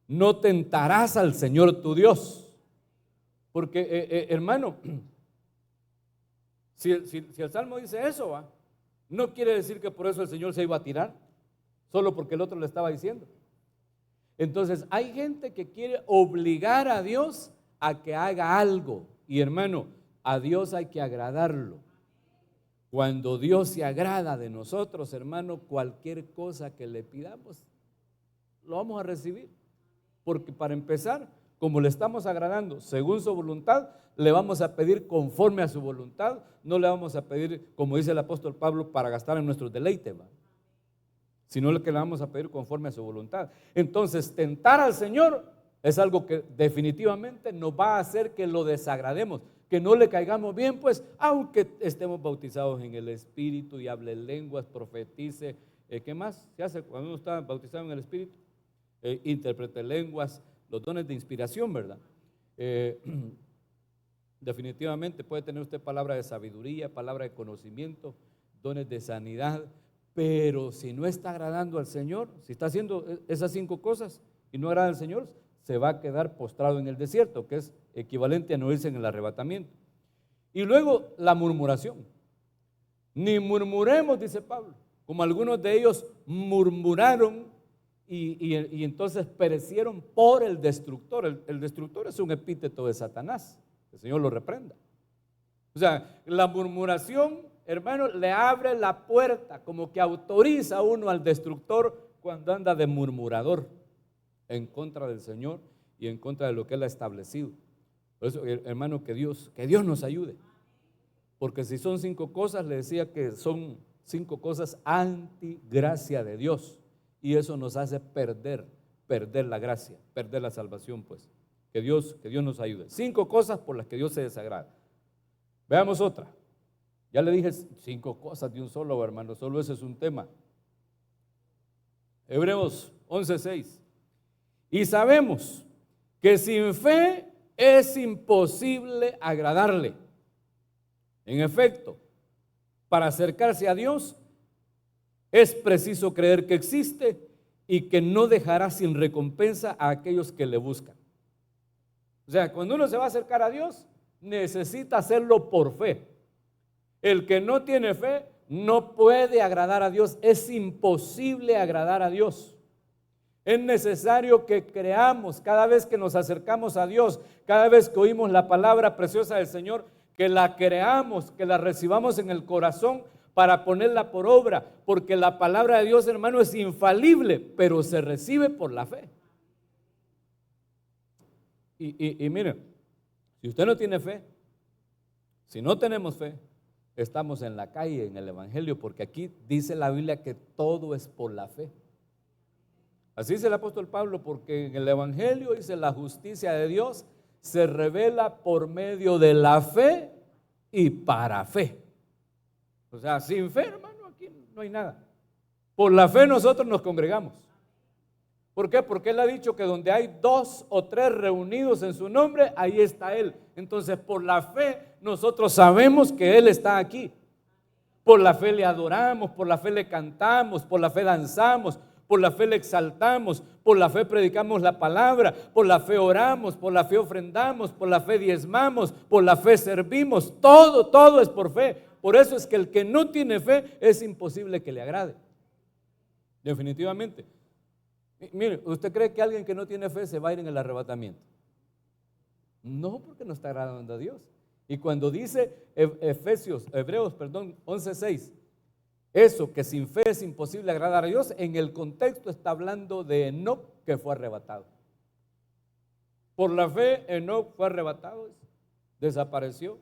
no tentarás al Señor tu Dios. Porque, hermano, si el Salmo dice eso, ¿va? No quiere decir que por eso el Señor se iba a tirar, solo porque el otro le estaba diciendo. Entonces, hay gente que quiere obligar a Dios a que haga algo. Y hermano, a Dios hay que agradarlo. Cuando Dios se agrada de nosotros, hermano, cualquier cosa que le pidamos, lo vamos a recibir. Porque para empezar, como le estamos agradando según su voluntad, le vamos a pedir conforme a su voluntad, no le vamos a pedir, como dice el apóstol Pablo, para gastar en nuestros deleites, ¿va? Sino lo que le vamos a pedir conforme a su voluntad. Entonces, tentar al Señor es algo que definitivamente nos va a hacer que lo desagrademos, que no le caigamos bien, pues, aunque estemos bautizados en el Espíritu y hable lenguas, profetice, ¿qué más se hace cuando uno está bautizado en el Espíritu? Interprete lenguas, los dones de inspiración, ¿verdad? Definitivamente puede tener usted palabra de sabiduría, palabra de conocimiento, dones de sanidad, pero si no está agradando al Señor, si está haciendo esas 5 cosas y no agrada al Señor, se va a quedar postrado en el desierto, que es equivalente a no irse en el arrebatamiento. Y luego la murmuración. Ni murmuremos, dice Pablo, como algunos de ellos murmuraron y entonces perecieron por el destructor. El destructor es un epíteto de Satanás, el Señor lo reprenda. O sea, la murmuración, hermano, le abre la puerta, como que autoriza a uno al destructor cuando anda de murmurador en contra del Señor y en contra de lo que Él ha establecido. Por eso, hermano, que Dios nos ayude. Porque si son 5 cosas, le decía que son 5 cosas anti-gracia de Dios. Y eso nos hace perder la gracia, perder la salvación, pues. Que Dios nos ayude. 5 cosas por las que Dios se desagrada. Veamos otra. Ya le dije 5 cosas de un solo, hermano, solo ese es un tema. Hebreos 11:6. Y sabemos que sin fe es imposible agradarle. En efecto, para acercarse a Dios es preciso creer que existe y que no dejará sin recompensa a aquellos que le buscan. O sea, cuando uno se va a acercar a Dios, necesita hacerlo por fe. El que no tiene fe no puede agradar a Dios, es imposible agradar a Dios. Es necesario que creamos cada vez que nos acercamos a Dios, cada vez que oímos la palabra preciosa del Señor, que la creamos, que la recibamos en el corazón para ponerla por obra, porque la palabra de Dios, hermano, es infalible, pero se recibe por la fe. Y miren, si usted no tiene fe, si no tenemos fe, estamos en la calle, en el Evangelio, porque aquí dice la Biblia que todo es por la fe. Así dice el apóstol Pablo, porque en el Evangelio dice la justicia de Dios se revela por medio de la fe y para fe. O sea, sin fe, hermano, aquí no hay nada. Por la fe nosotros nos congregamos. ¿Por qué? Porque Él ha dicho que donde hay 2 o 3 reunidos en su nombre, ahí está Él. Entonces, por la fe nosotros sabemos que Él está aquí. Por la fe le adoramos, por la fe le cantamos, por la fe danzamos, por la fe le exaltamos, por la fe predicamos la palabra, por la fe oramos, por la fe ofrendamos, por la fe diezmamos, por la fe servimos. Todo es por fe. Por eso es que el que no tiene fe es imposible que le agrade. Definitivamente. Mire, ¿usted cree que alguien que no tiene fe se va a ir en el arrebatamiento? No, porque no está agradando a Dios. Y cuando dice Hebreos 11:6, eso que sin fe es imposible agradar a Dios, en el contexto está hablando de Enoc, que fue arrebatado. Por la fe Enoc fue arrebatado, desapareció,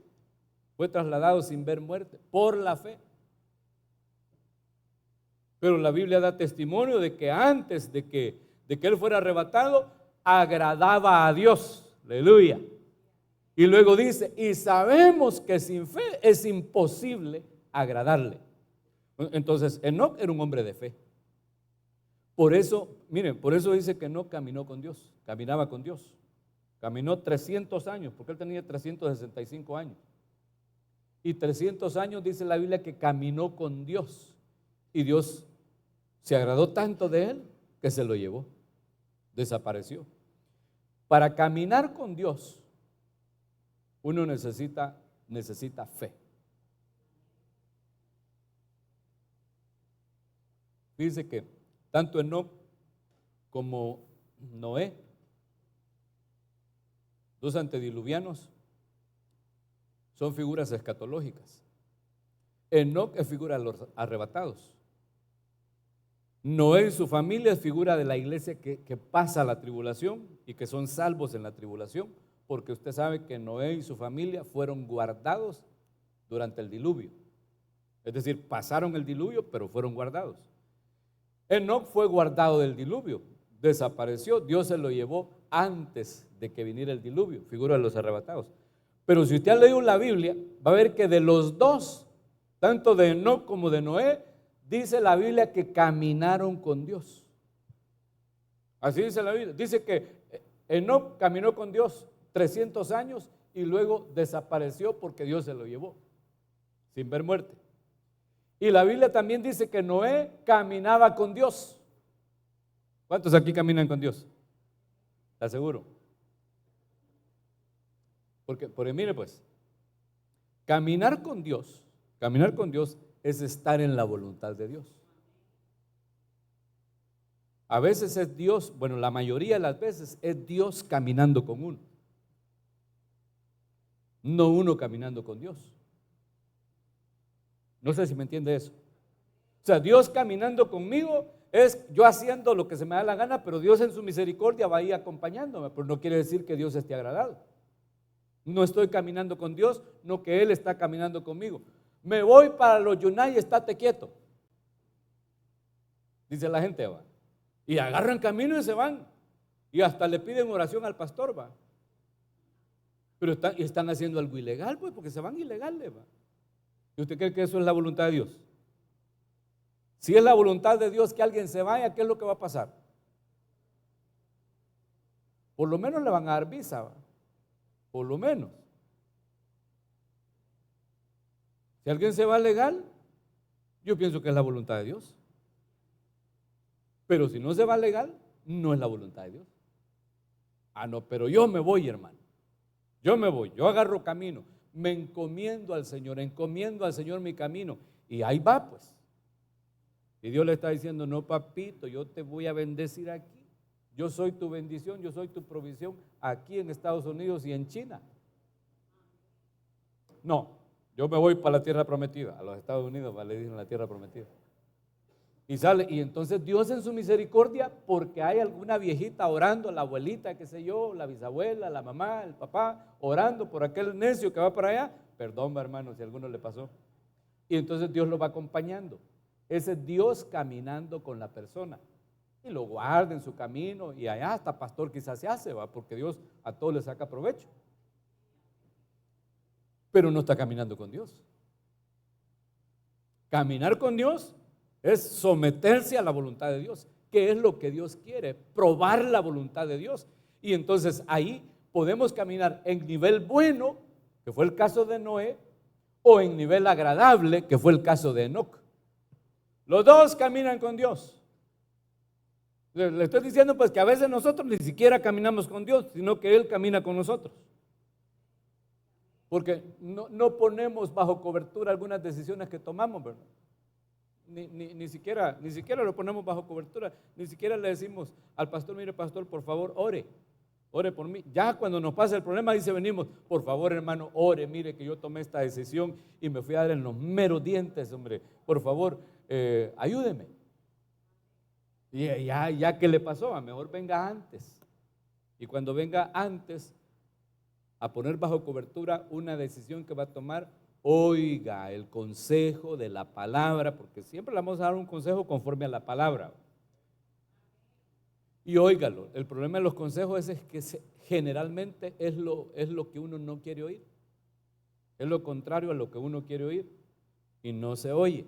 fue trasladado sin ver muerte, por la fe. Pero la Biblia da testimonio de que antes de que él fuera arrebatado, agradaba a Dios. Aleluya. Y luego dice, y sabemos que sin fe es imposible agradarle. Entonces, Enoc era un hombre de fe. Por eso, miren, por eso dice que Enoc caminó con Dios, caminaba con Dios. Caminó 300 años, porque él tenía 365 años. Y 300 años dice la Biblia que caminó con Dios. Y Dios se agradó tanto de él que se lo llevó, desapareció. Para caminar con Dios, uno necesita fe. Dice que tanto Enoc como Noé, dos antediluvianos, son figuras escatológicas. Enoc es figura de los arrebatados. Noé y su familia es figura de la iglesia que pasa la tribulación y que son salvos en la tribulación, porque usted sabe que Noé y su familia fueron guardados durante el diluvio. Es decir, pasaron el diluvio, pero fueron guardados. Enoc fue guardado del diluvio, desapareció, Dios se lo llevó antes de que viniera el diluvio, figura de los arrebatados. Pero si usted ha leído la Biblia, va a ver que de los dos, tanto de Enoc como de Noé, dice la Biblia que caminaron con Dios. Así dice la Biblia. Dice que Enoc caminó con Dios 300 años y luego desapareció porque Dios se lo llevó, sin ver muerte. Y la Biblia también dice que Noé caminaba con Dios. ¿Cuántos aquí caminan con Dios? ¿Está seguro? Porque mire pues, caminar con Dios es estar en la voluntad de Dios. A veces es Dios, bueno, la mayoría de las veces es Dios caminando con uno, no uno caminando con Dios. No sé si me entiende eso. O sea, Dios caminando conmigo es yo haciendo lo que se me da la gana, pero Dios en su misericordia va ahí acompañándome, pero no quiere decir que Dios esté agradado. No estoy caminando con Dios, no que Él está caminando conmigo. Me voy para los Yunay, estate quieto, dice la gente, va. Y agarran camino y se van. Y hasta le piden oración al pastor, va. Pero están haciendo algo ilegal, pues, porque se van ilegales, va. ¿Y usted cree que eso es la voluntad de Dios? Si es la voluntad de Dios que alguien se vaya, ¿qué es lo que va a pasar? Por lo menos le van a dar visa, ¿va? Por lo menos. Si alguien se va legal, yo pienso que es la voluntad de Dios. Pero si no se va legal, no es la voluntad de Dios. Ah, no, pero yo me voy, hermano. Yo me voy, yo agarro camino. Me encomiendo al Señor mi camino. Y ahí va, pues. Y Dios le está diciendo, no, papito, yo te voy a bendecir aquí. Yo soy tu bendición, yo soy tu provisión aquí en Estados Unidos y en China. No, yo me voy para la tierra prometida, a los Estados Unidos, le dicen la tierra prometida. Y sale, y entonces Dios en su misericordia, porque hay alguna viejita orando, la abuelita, qué sé yo, la bisabuela, la mamá, el papá, orando por aquel necio que va para allá, perdón, hermano, si a alguno le pasó. Y entonces Dios lo va acompañando. Ese es Dios caminando con la persona. Y lo guarda en su camino, y allá hasta pastor quizás se hace, ¿va? Porque Dios a todos le saca provecho. Pero no está caminando con Dios. Caminar con Dios es someterse a la voluntad de Dios. ¿Qué es lo que Dios quiere? Probar la voluntad de Dios. Y entonces ahí podemos caminar en nivel bueno, que fue el caso de Noé, o en nivel agradable, que fue el caso de Enoc. Los dos caminan con Dios. Le estoy diciendo pues que a veces nosotros ni siquiera caminamos con Dios, sino que Él camina con nosotros. Porque no ponemos bajo cobertura algunas decisiones que tomamos, ¿verdad? Ni siquiera lo ponemos bajo cobertura, ni siquiera le decimos al pastor, mire pastor, por favor, ore por mí. Ya cuando nos pasa el problema, dice, venimos, por favor hermano, ore, mire que yo tomé esta decisión y me fui a dar en los meros dientes, hombre, por favor, ayúdeme. Y ya que le pasó, a mejor venga antes. Y cuando venga antes a poner bajo cobertura una decisión que va a tomar, oiga el consejo de la palabra, porque siempre le vamos a dar un consejo conforme a la palabra. Y óigalo, el problema de los consejos es que generalmente es lo que uno no quiere oír. Es lo contrario a lo que uno quiere oír y no se oye,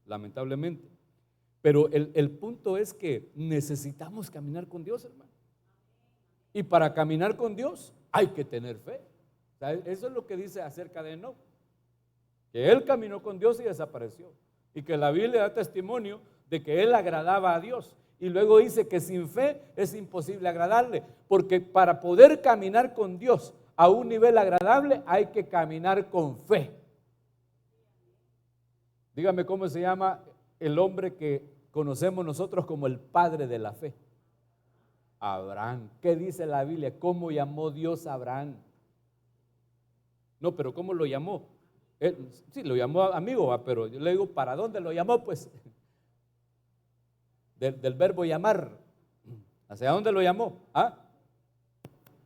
lamentablemente. Pero el punto es que necesitamos caminar con Dios, hermano. Y para caminar con Dios hay que tener fe. O sea, eso es lo que dice acerca de Enoc, que él caminó con Dios y desapareció. Y que la Biblia da testimonio de que él agradaba a Dios. Y luego dice que sin fe es imposible agradarle, porque para poder caminar con Dios a un nivel agradable hay que caminar con fe. Dígame cómo se llama el hombre que conocemos nosotros como el padre de la fe. Abraham. ¿Qué dice la Biblia? ¿Cómo llamó Dios a Abraham? No, pero ¿cómo lo llamó? Sí, lo llamó amigo, pero yo le digo, ¿para dónde lo llamó? Pues del verbo llamar. ¿Hacia dónde lo llamó? ¿Ah?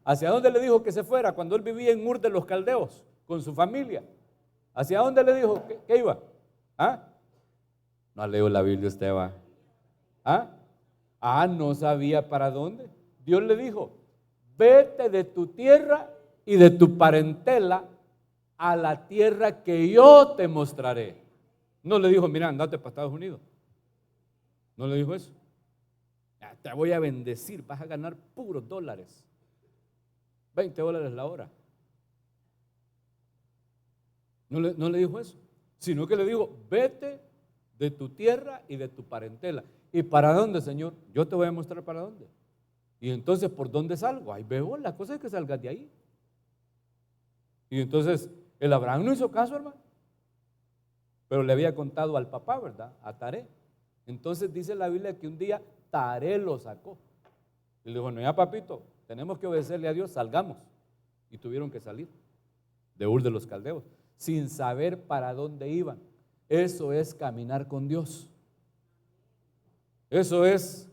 ¿Hacia dónde le dijo que se fuera cuando él vivía en Ur de los Caldeos con su familia? ¿Hacia dónde le dijo que iba? ¿Ah? No leo la Biblia usted, va. ¿Ah? No sabía para dónde. Dios le dijo, vete de tu tierra y de tu parentela a la tierra que yo te mostraré. No le dijo, mira, andate para Estados Unidos. No le dijo eso. Te voy a bendecir, vas a ganar puros dólares. $20 la hora. No le dijo eso, sino que le dijo, vete de tu tierra y de tu parentela. ¿Y para dónde, Señor? Yo te voy a mostrar para dónde. Y entonces, ¿por dónde salgo? Ahí veo, la cosa es que salgas de ahí. Y entonces, el Abraham no hizo caso, hermano. Pero le había contado al papá, ¿verdad? A Taré. Entonces dice la Biblia que un día Taré lo sacó. Y le dijo, no, ya papito, tenemos que obedecerle a Dios, salgamos. Y tuvieron que salir de Ur de los Caldeos, sin saber para dónde iban. Eso es caminar con Dios. Eso es,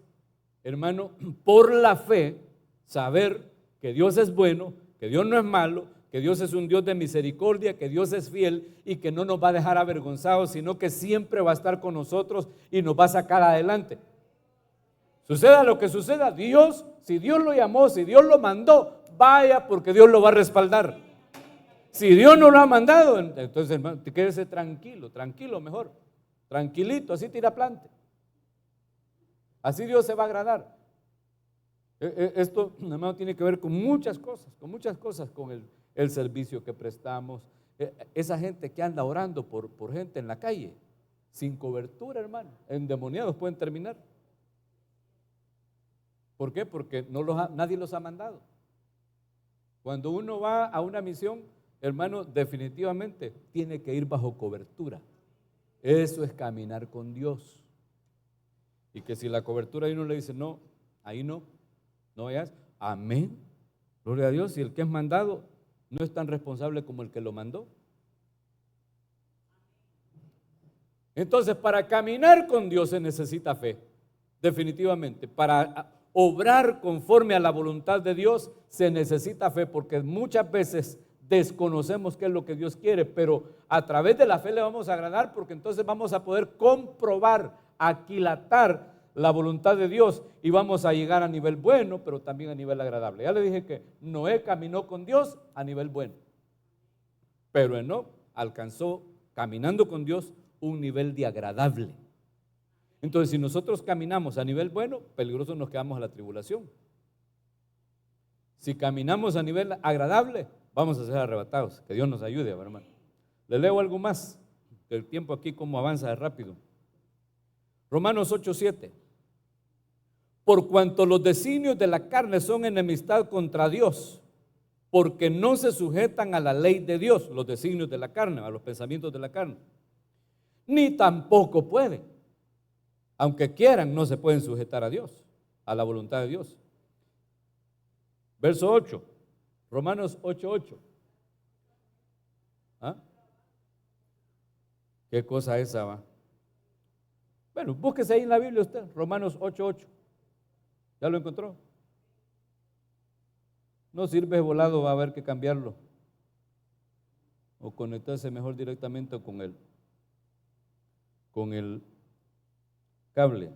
hermano, por la fe, saber que Dios es bueno, que Dios no es malo, que Dios es un Dios de misericordia, que Dios es fiel y que no nos va a dejar avergonzados, sino que siempre va a estar con nosotros y nos va a sacar adelante. Suceda lo que suceda, Dios, si Dios lo llamó, si Dios lo mandó, vaya, porque Dios lo va a respaldar. Si Dios no lo ha mandado, entonces, hermano, quédese tranquilo mejor, tranquilito, así tira plante. Así Dios se va a agradar. Esto, hermano, tiene que ver con muchas cosas, con el servicio que prestamos. Esa gente que anda orando por gente en la calle, sin cobertura, hermano, endemoniados pueden terminar. ¿Por qué? Porque nadie los ha mandado. Cuando uno va a una misión, hermano, definitivamente tiene que ir bajo cobertura. Eso es caminar con Dios. Y que si la cobertura ahí uno le dice, no, ahí no vayas, amén, gloria a Dios. Y el que es mandado no es tan responsable como el que lo mandó. Entonces, para caminar con Dios se necesita fe, definitivamente. Para obrar conforme a la voluntad de Dios se necesita fe, porque muchas veces desconocemos qué es lo que Dios quiere, pero a través de la fe le vamos a agradar, porque entonces vamos a poder comprobar, aquilatar la voluntad de Dios y vamos a llegar a nivel bueno, pero también a nivel agradable. Ya le dije que Noé caminó con Dios a nivel bueno, pero Enoc alcanzó, caminando con Dios, un nivel de agradable. Entonces, si nosotros caminamos a nivel bueno, peligrosos nos quedamos a la tribulación. Si caminamos a nivel agradable, vamos a ser arrebatados. Que Dios nos ayude, hermano. Le leo algo más, que el tiempo aquí como avanza de rápido. Romanos 8:7. por cuanto los designios de la carne son enemistad contra Dios, porque no se sujetan a la ley de Dios, los designios de la carne, a los pensamientos de la carne, ni tampoco pueden, aunque quieran, no se pueden sujetar a Dios, a la voluntad de Dios. Verso 8, Romanos 8:8. ¿Ah? ¿Qué cosa esa va? Bueno, búsquese ahí en la Biblia usted, Romanos 8:8. ¿Ya lo encontró? No sirve volado, va a haber que cambiarlo. O conectarse mejor directamente con el cable.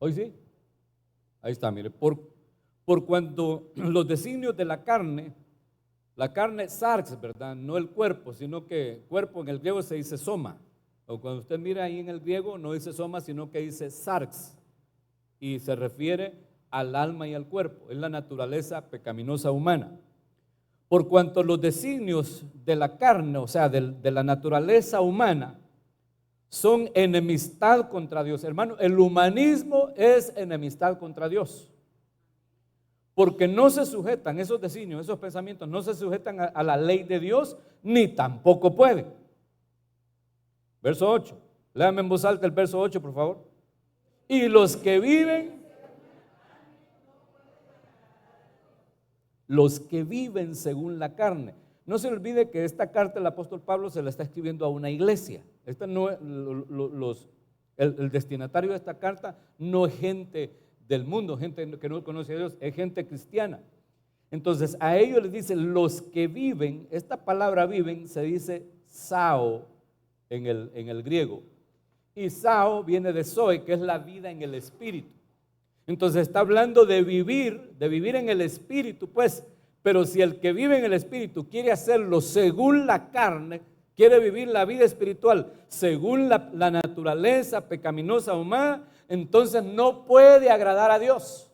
Hoy sí. Ahí está, mire. Por cuanto los designios de la carne sarx, ¿verdad? No el cuerpo, sino que cuerpo en el griego se dice soma. O cuando usted mira ahí en el griego no dice soma, sino que dice sarx. Y se refiere al alma y al cuerpo. Es la naturaleza pecaminosa humana. Por cuanto los designios de la carne, o sea, de la naturaleza humana, son enemistad contra Dios. Hermano, el humanismo es enemistad contra Dios. Porque no se sujetan esos designios, esos pensamientos, no se sujetan a la ley de Dios, ni tampoco pueden. Verso 8. Léame en voz alta el verso 8, por favor. Y los que viven según la carne. No se olvide que esta carta del apóstol Pablo se la está escribiendo a una iglesia. Esta no, el destinatario de esta carta no es gente del mundo, gente que no conoce a Dios, es gente cristiana. Entonces a ellos les dice los que viven. Esta palabra viven se dice sao en el griego, y sao viene de zoe, que es la vida en el espíritu. Entonces está hablando de vivir en el espíritu, pues. Pero si el que vive en el espíritu quiere hacerlo según la carne, quiere vivir la vida espiritual según la naturaleza pecaminosa humana, entonces no puede agradar a Dios.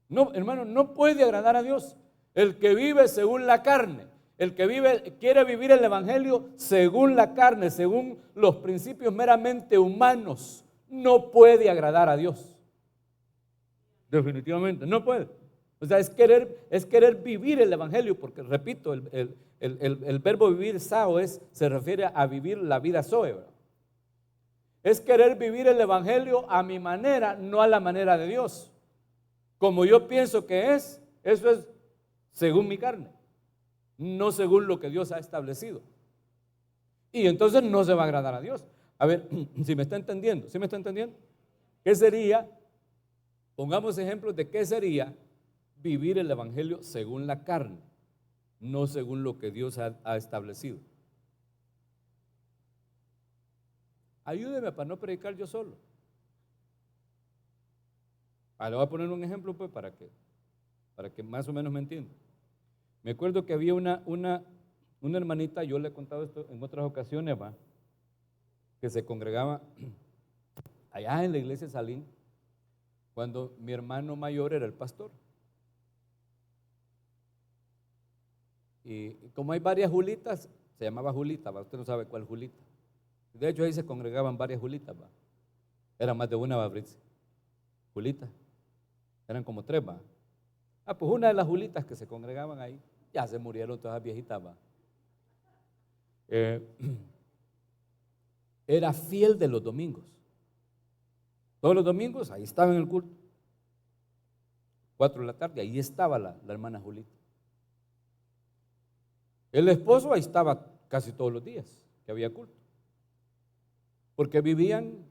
No, hermano, no puede agradar a Dios. El que vive según la carne, el que quiere vivir el evangelio según la carne, según los principios meramente humanos, no puede agradar a Dios. Definitivamente, no puede. O sea, es querer vivir el evangelio, porque repito, el verbo vivir sao se refiere a vivir la vida zoe, ¿verdad? Es querer vivir el evangelio a mi manera, no a la manera de Dios. Como yo pienso que eso es según mi carne, no según lo que Dios ha establecido. Y entonces no se va a agradar a Dios. A ver, si me está entendiendo, ¿sí me está entendiendo? ¿Qué sería? Pongamos ejemplos de qué sería vivir el evangelio según la carne, no según lo que Dios ha establecido. Ayúdeme para no predicar yo solo. Le voy a poner un ejemplo, pues, para que más o menos me entienda. Me acuerdo que había una hermanita, yo le he contado esto en otras ocasiones, que se congregaba allá en la iglesia de Salín, cuando mi hermano mayor era el pastor. Y como hay varias Julitas, se llamaba Julita, usted no sabe cuál Julita. De hecho ahí se congregaban varias Julitas, era más de una, Fritz. Julita, eran como 3, pues una de las Julitas que se congregaban ahí, ya se murieron todas las viejitas, era fiel de los domingos. Todos los domingos ahí estaba en el culto, 4 de la tarde, ahí estaba la hermana Julita. El esposo ahí estaba casi todos los días que había culto, porque vivían,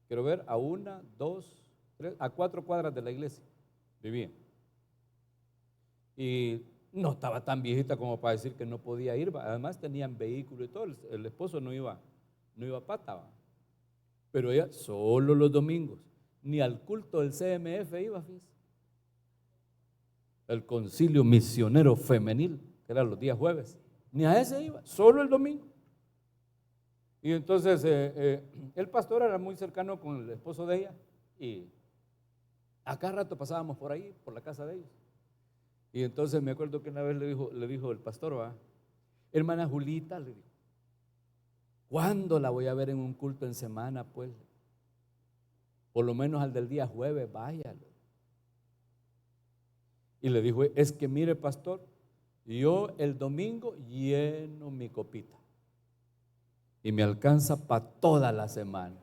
quiero ver, a 1, 2, 3, a 4 cuadras de la iglesia vivían. Y no estaba tan viejita como para decir que no podía ir, además tenían vehículo y todo, el esposo no iba a pata, pero ella solo los domingos, ni al culto del CMF iba, fíjese. El concilio misionero femenil, que era los días jueves, ni a ese iba, solo el domingo. Y entonces el pastor era muy cercano con el esposo de ella y a cada rato pasábamos por ahí, por la casa de ellos. Y entonces me acuerdo que una vez le dijo el pastor, hermana Julita, le dijo, ¿Cuándo la voy a ver en un culto en semana? Pues, por lo menos al del día jueves, váyalo. Y le dijo, es que mire, pastor, yo el domingo lleno mi copita y me alcanza para toda la semana.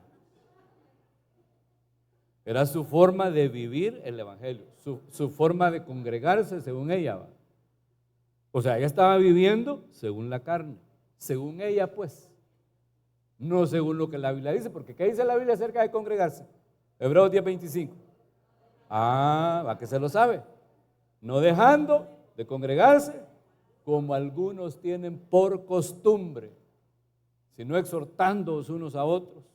Era su forma de vivir el evangelio, su forma de congregarse según ella, ¿va? O sea, ella estaba viviendo según la carne, según ella pues, no según lo que la Biblia dice, porque ¿qué dice la Biblia acerca de congregarse? Hebreos 10:25. Va que se lo sabe. No dejando de congregarse, como algunos tienen por costumbre, sino exhortándoos unos a otros,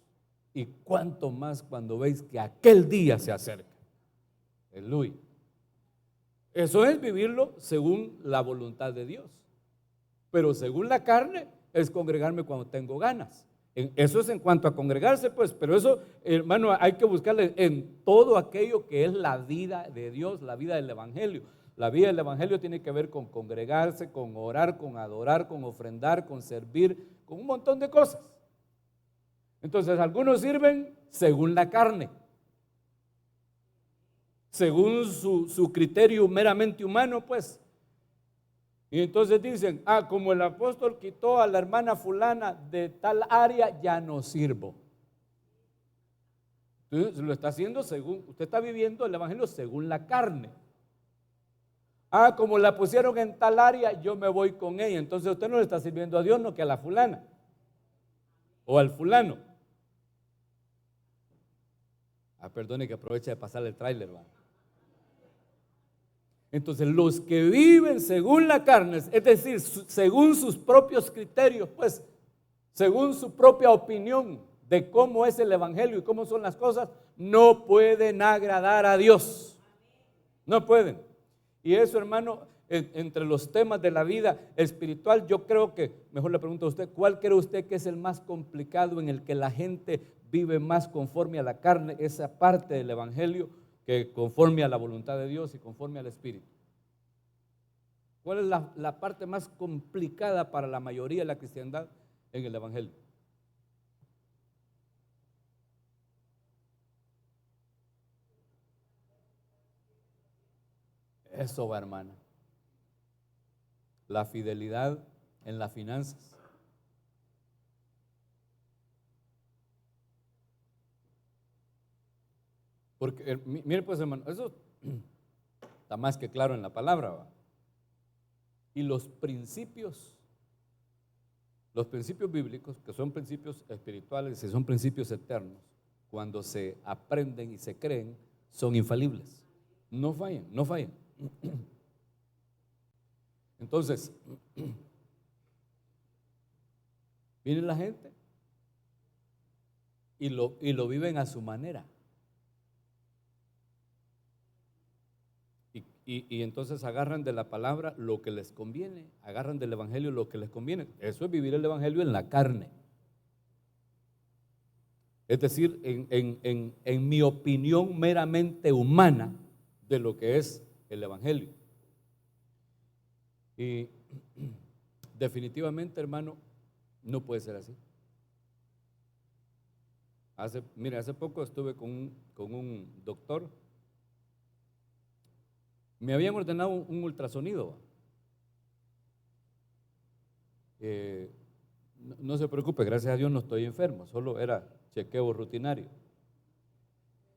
y cuanto más cuando veis que aquel día se acerca. Aleluya. Eso es vivirlo según la voluntad de Dios. Pero según la carne es congregarme cuando tengo ganas. Eso es en cuanto a congregarse, pues, pero eso, hermano, hay que buscarle en todo aquello que es la vida de Dios, la vida del evangelio. La vida del evangelio tiene que ver con congregarse, con orar, con adorar, con ofrendar, con servir, con un montón de cosas. Entonces, algunos sirven según la carne, según su criterio meramente humano, pues. Y entonces dicen, como el apóstol quitó a la hermana fulana de tal área, ya no sirvo. Entonces lo está haciendo según, usted está viviendo el evangelio según la carne. Como la pusieron en tal área, yo me voy con ella. Entonces usted no le está sirviendo a Dios, no que a la fulana o al fulano. Perdone que aproveche de pasarle el tráiler, ¿va? Entonces los que viven según la carne, es decir, según sus propios criterios, pues, según su propia opinión de cómo es el evangelio y cómo son las cosas, no pueden agradar a Dios. No pueden. Y eso, hermano, entre los temas de la vida espiritual, yo creo que, mejor le pregunto a usted, ¿cuál cree usted que es el más complicado en el que la gente vive más conforme a la carne, esa parte del evangelio, que conforme a la voluntad de Dios y conforme al Espíritu? ¿Cuál es la parte más complicada para la mayoría de la cristiandad en el evangelio? Eso va, hermana. La fidelidad en las finanzas. Porque, mire pues, hermano, eso está más que claro en la palabra, ¿va? Y los principios bíblicos, que son principios espirituales y son principios eternos, cuando se aprenden y se creen, son infalibles. No fallan, no fallan. Entonces, viene la gente y lo viven a su manera. Y entonces agarran de la palabra lo que les conviene, agarran del evangelio lo que les conviene. Eso es vivir el evangelio en la carne. Es decir, en mi opinión meramente humana de lo que es el evangelio. Y definitivamente, hermano, no puede ser así. Hace poco estuve con un doctor. Me habían ordenado un ultrasonido. No se preocupe, gracias a Dios no estoy enfermo, solo era chequeo rutinario.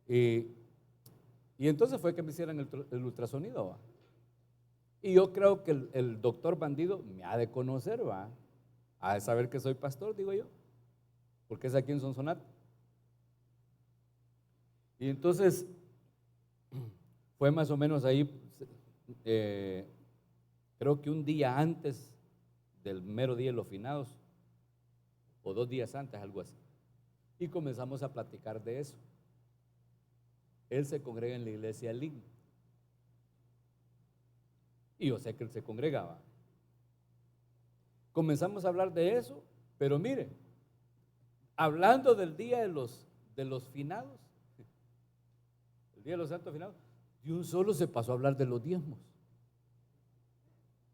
Y entonces fue que me hicieran el ultrasonido, ¿va? Y yo creo que el doctor bandido me ha de conocer, ¿va? Ha de saber que soy pastor, digo yo, porque es aquí en Sonsonate. Y entonces fue más o menos ahí, creo que un día antes del mero día de los finados, o 2 días antes, algo así. Y comenzamos a platicar de eso. Él se congrega en la iglesia Lin. Y yo sé que él se congregaba. Comenzamos a hablar de eso, pero mire, hablando del día de los finados, el día de los santos finados, de un solo se pasó a hablar de los diezmos.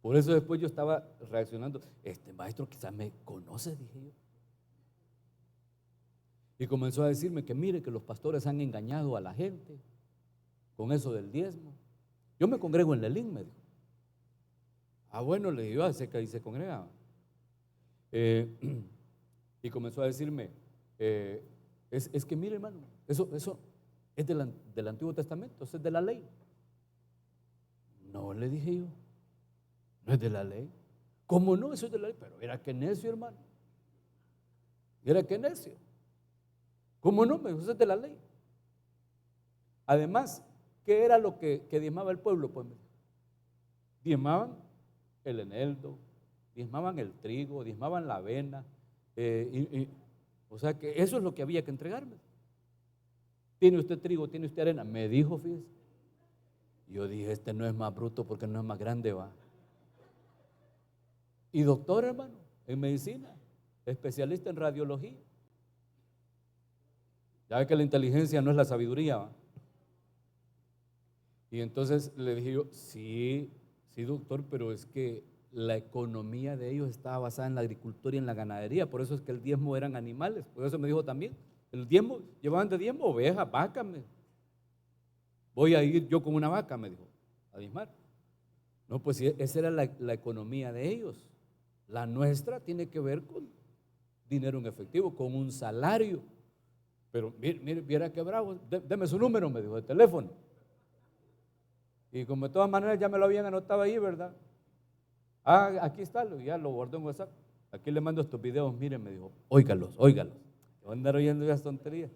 Por eso después yo estaba reaccionando, este maestro quizás me conoce, dije yo. Y comenzó a decirme que mire que los pastores han engañado a la gente con eso del diezmo. Yo me congrego en Lelín, me dijo. Ah, bueno, le digo, sé que ahí se congregaba. Y comenzó a decirme, es que mire, hermano, eso es del Antiguo Testamento, eso es de la ley. No, le dije yo, no es de la ley. ¿Cómo no? Eso es de la ley. Pero era que necio, hermano. Era que necio. ¿Cómo no? Me dijo, eso es de la ley. Además, ¿qué era lo que diezmaba el pueblo? Pues diezmaban el eneldo, diezmaban el trigo, diezmaban la avena. O sea que eso es lo que había que entregarme. ¿Tiene usted trigo? ¿Tiene usted arena? Me dijo, fíjese. Yo dije, este no es más bruto porque no es más grande, va. Y doctor, hermano, en medicina, especialista en radiología. Ya ve que la inteligencia no es la sabiduría, ¿va? Y entonces le dije yo, sí, doctor, pero es que la economía de ellos estaba basada en la agricultura y en la ganadería, por eso es que el diezmo eran animales, por eso me dijo también, el diezmo, llevaban de diezmo ovejas, vacas, voy a ir yo con una vaca, me dijo, a diezmar. No, pues esa era la economía de ellos. La nuestra tiene que ver con dinero en efectivo, con un salario. Pero mire, viera qué bravo, deme su número, me dijo, de teléfono. Y como de todas maneras ya me lo habían anotado ahí, ¿verdad? Ah, aquí está, ya lo guardé en WhatsApp. Aquí le mando estos videos, miren, me dijo, óigalos. Voy a andar oyendo esas tonterías.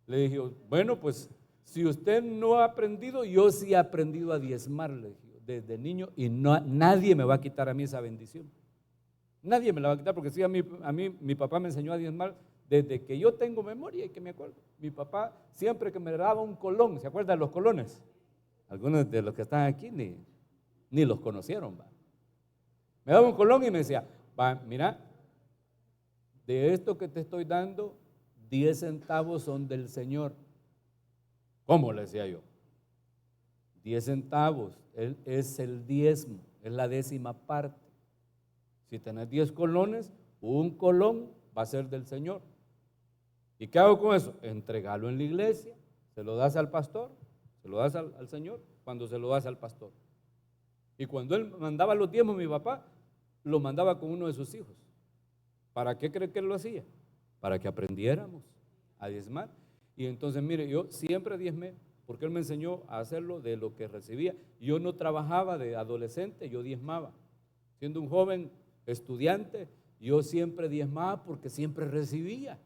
Le dije, bueno, pues si usted no ha aprendido, yo sí he aprendido a diezmar, le dije, desde niño, y nadie me va a quitar a mí esa bendición. Nadie me la va a quitar, porque sí, a mí mi papá me enseñó a diezmar desde que yo tengo memoria y que me acuerdo. Mi papá siempre que me daba un colón, ¿se acuerdan de los colones? Algunos de los que están aquí ni los conocieron, va. Me daba un colón y me decía, va, mira, de esto que te estoy dando, 10 centavos son del Señor. ¿Cómo? Le decía yo. 10 centavos, es el diezmo, es la 10ª parte. Si tenés 10 colones, un colón va a ser del Señor. ¿Y qué hago con eso? Entregarlo en la iglesia, se lo das al pastor, se lo das al Señor, cuando se lo das al pastor. Y cuando él mandaba los diezmos, mi papá lo mandaba con uno de sus hijos. ¿Para qué cree que él lo hacía? Para que aprendiéramos a diezmar. Y entonces, mire, yo siempre diezmé, porque él me enseñó a hacerlo de lo que recibía. Yo no trabajaba de adolescente, yo diezmaba. Siendo un joven estudiante, yo siempre diezmaba porque siempre recibía.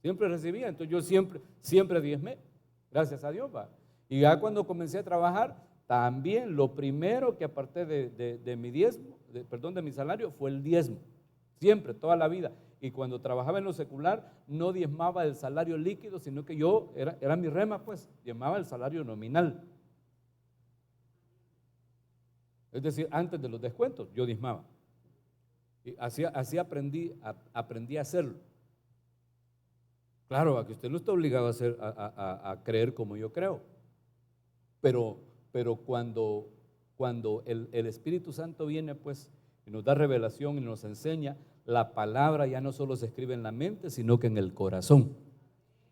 Entonces yo siempre diezmé, gracias a Dios, va. Y ya cuando comencé a trabajar, también lo primero que aparté de mi diezmo, de mi salario, fue el diezmo. Siempre, toda la vida. Y cuando trabajaba en lo secular, no diezmaba el salario líquido, sino que yo, era mi rema, pues, diezmaba el salario nominal. Es decir, antes de los descuentos, yo diezmaba. Y así aprendí a hacerlo. Claro, a que usted no está obligado a creer como yo creo. Pero cuando el Espíritu Santo viene, pues, y nos da revelación y nos enseña, la palabra ya no solo se escribe en la mente, sino que en el corazón.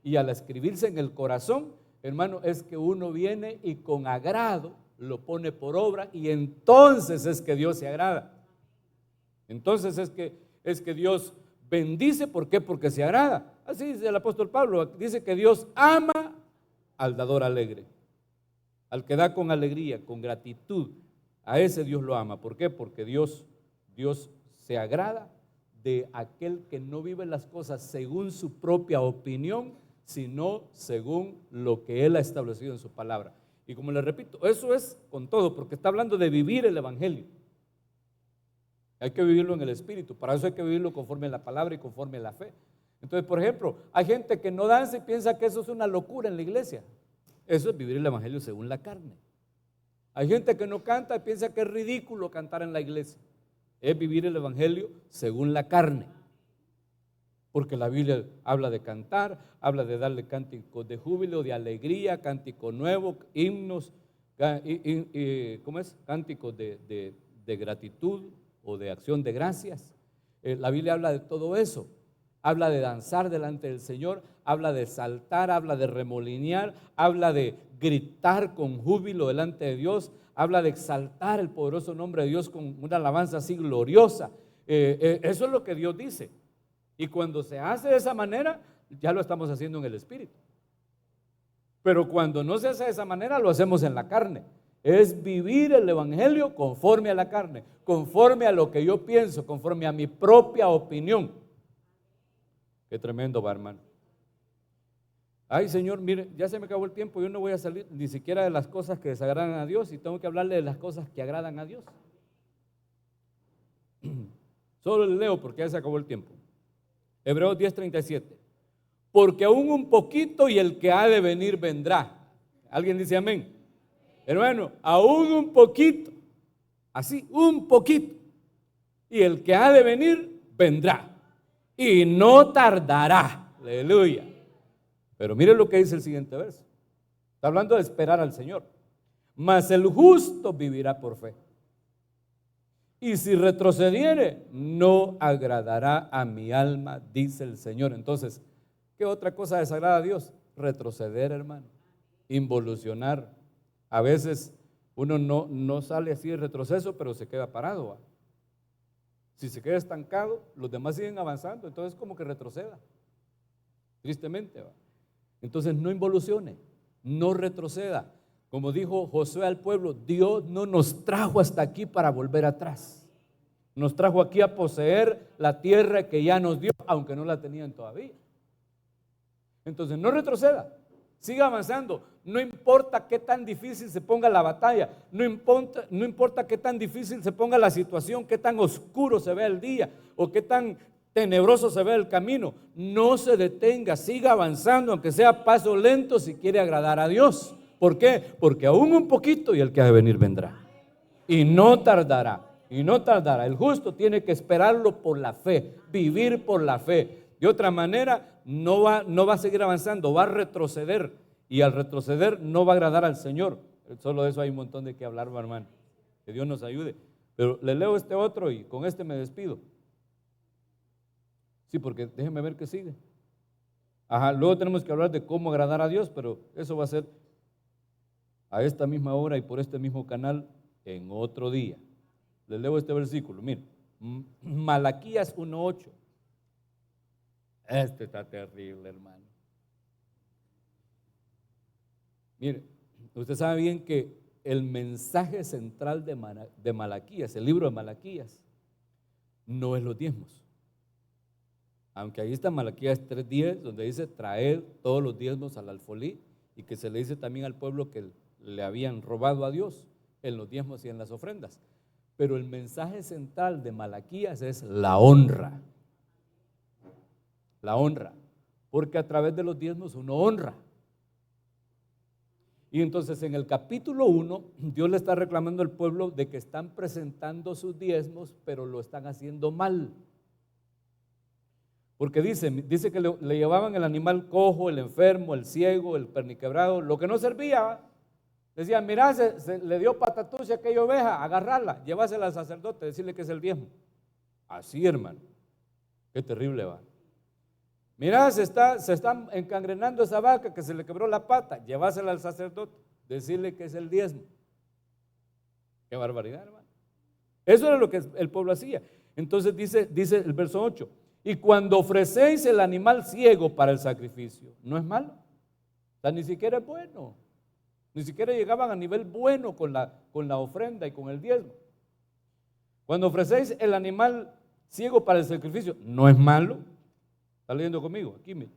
Y al escribirse en el corazón, hermano, es que uno viene y con agrado lo pone por obra, y entonces es que Dios se agrada. Entonces es que Dios bendice. ¿Por qué? Porque se agrada. Así dice el apóstol Pablo, dice que Dios ama al dador alegre, al que da con alegría, con gratitud. A ese Dios lo ama. ¿Por qué? Porque Dios se agrada de aquel que no vive las cosas según su propia opinión, sino según lo que Él ha establecido en su palabra. Y como le repito, eso es con todo, porque está hablando de vivir el evangelio. Hay que vivirlo en el Espíritu, para eso hay que vivirlo conforme a la palabra y conforme a la fe. Entonces, por ejemplo, hay gente que no danza y piensa que eso es una locura en la iglesia. Eso es vivir el evangelio según la carne. Hay gente que no canta y piensa que es ridículo cantar en la iglesia. Es vivir el evangelio según la carne. Porque la Biblia habla de cantar, habla de darle cánticos de júbilo, de alegría, cántico nuevo, himnos, ¿cómo es? Cánticos de gratitud o de acción de gracias. La Biblia habla de todo eso. habla de danzar delante del Señor, habla de saltar, habla de remolinear, habla de gritar con júbilo delante de Dios, habla de exaltar el poderoso nombre de Dios con una alabanza así gloriosa. Eso es lo que Dios dice. Y cuando se hace de esa manera, ya lo estamos haciendo en el Espíritu. Pero cuando no se hace de esa manera, lo hacemos en la carne. Es vivir el Evangelio conforme a la carne, conforme a lo que yo pienso, conforme a mi propia opinión. Qué tremendo va, hermano. Ay, Señor, mire, ya se me acabó el tiempo, yo no voy a salir ni siquiera de las cosas que desagradan a Dios y tengo que hablarle de las cosas que agradan a Dios. Solo le leo porque ya se acabó el tiempo. Hebreos 10:37. Porque aún un poquito y el que ha de venir vendrá. ¿Alguien dice amén? Hermano, aún un poquito, así, un poquito, y el que ha de venir vendrá y no tardará. Aleluya. Pero mire lo que dice el siguiente verso. Está hablando de esperar al Señor. Mas el justo vivirá por fe. Y si retrocediere, no agradará a mi alma, dice el Señor. Entonces, ¿qué otra cosa desagrada a Dios? Retroceder, hermano. Involucionar. A veces uno no sale así de retroceso, pero se queda parado, ¿va? Si se queda estancado, los demás siguen avanzando, entonces como que retroceda. Tristemente, ¿va? Entonces no involucione, no retroceda. Como dijo Josué al pueblo, Dios no nos trajo hasta aquí para volver atrás. Nos trajo aquí a poseer la tierra que ya nos dio, aunque no la tenían todavía. Entonces no retroceda, siga avanzando. No importa qué tan difícil se ponga la batalla, no importa qué tan difícil se ponga la situación, qué tan oscuro se vea el día o qué tan tenebroso se ve el camino, no se detenga, siga avanzando, aunque sea a paso lento, si quiere agradar a Dios. ¿Por qué? Porque aún un poquito y el que ha de venir vendrá. Y no tardará, y no tardará. El justo tiene que esperarlo por la fe, vivir por la fe. De otra manera, no va a seguir avanzando, va a retroceder. Y al retroceder no va a agradar al Señor. Solo de eso hay un montón de que hablar, hermano. Que Dios nos ayude. Pero le leo este otro y con este me despido. Sí, porque déjenme ver qué sigue. Ajá, luego tenemos que hablar de cómo agradar a Dios, pero eso va a ser a esta misma hora y por este mismo canal en otro día. Les leo este versículo, miren, Malaquías 1:8. Este está terrible, hermano. Mire, usted sabe bien que el mensaje central de Malaquías, el libro de Malaquías, no es los diezmos. Aunque ahí está Malaquías 3:10, donde dice traer todos los diezmos al alfolí, y que se le dice también al pueblo que le habían robado a Dios en los diezmos y en las ofrendas. Pero el mensaje central de Malaquías es la honra. La honra. Porque a través de los diezmos uno honra. Y entonces en el capítulo 1, Dios le está reclamando al pueblo de que están presentando sus diezmos, pero lo están haciendo mal. Porque dice que le llevaban el animal cojo, el enfermo, el ciego, el perniquebrado, lo que no servía. Decían, mira, se le dio patatús a aquella oveja, agarrarla, llevásela al sacerdote, decirle que es el diezmo. Así, hermano, qué terrible va. Mira, se está encangrenando esa vaca que se le quebró la pata, llevásela al sacerdote, decirle que es el diezmo. Qué barbaridad, hermano. Eso era lo que el pueblo hacía. Entonces dice el verso 8, y cuando ofrecéis el animal ciego para el sacrificio, no es malo, o sea, ni siquiera es bueno, ni siquiera llegaban a nivel bueno con la ofrenda y con el diezmo. Cuando ofrecéis el animal ciego para el sacrificio, no es malo. ¿Está leyendo conmigo? Aquí mire.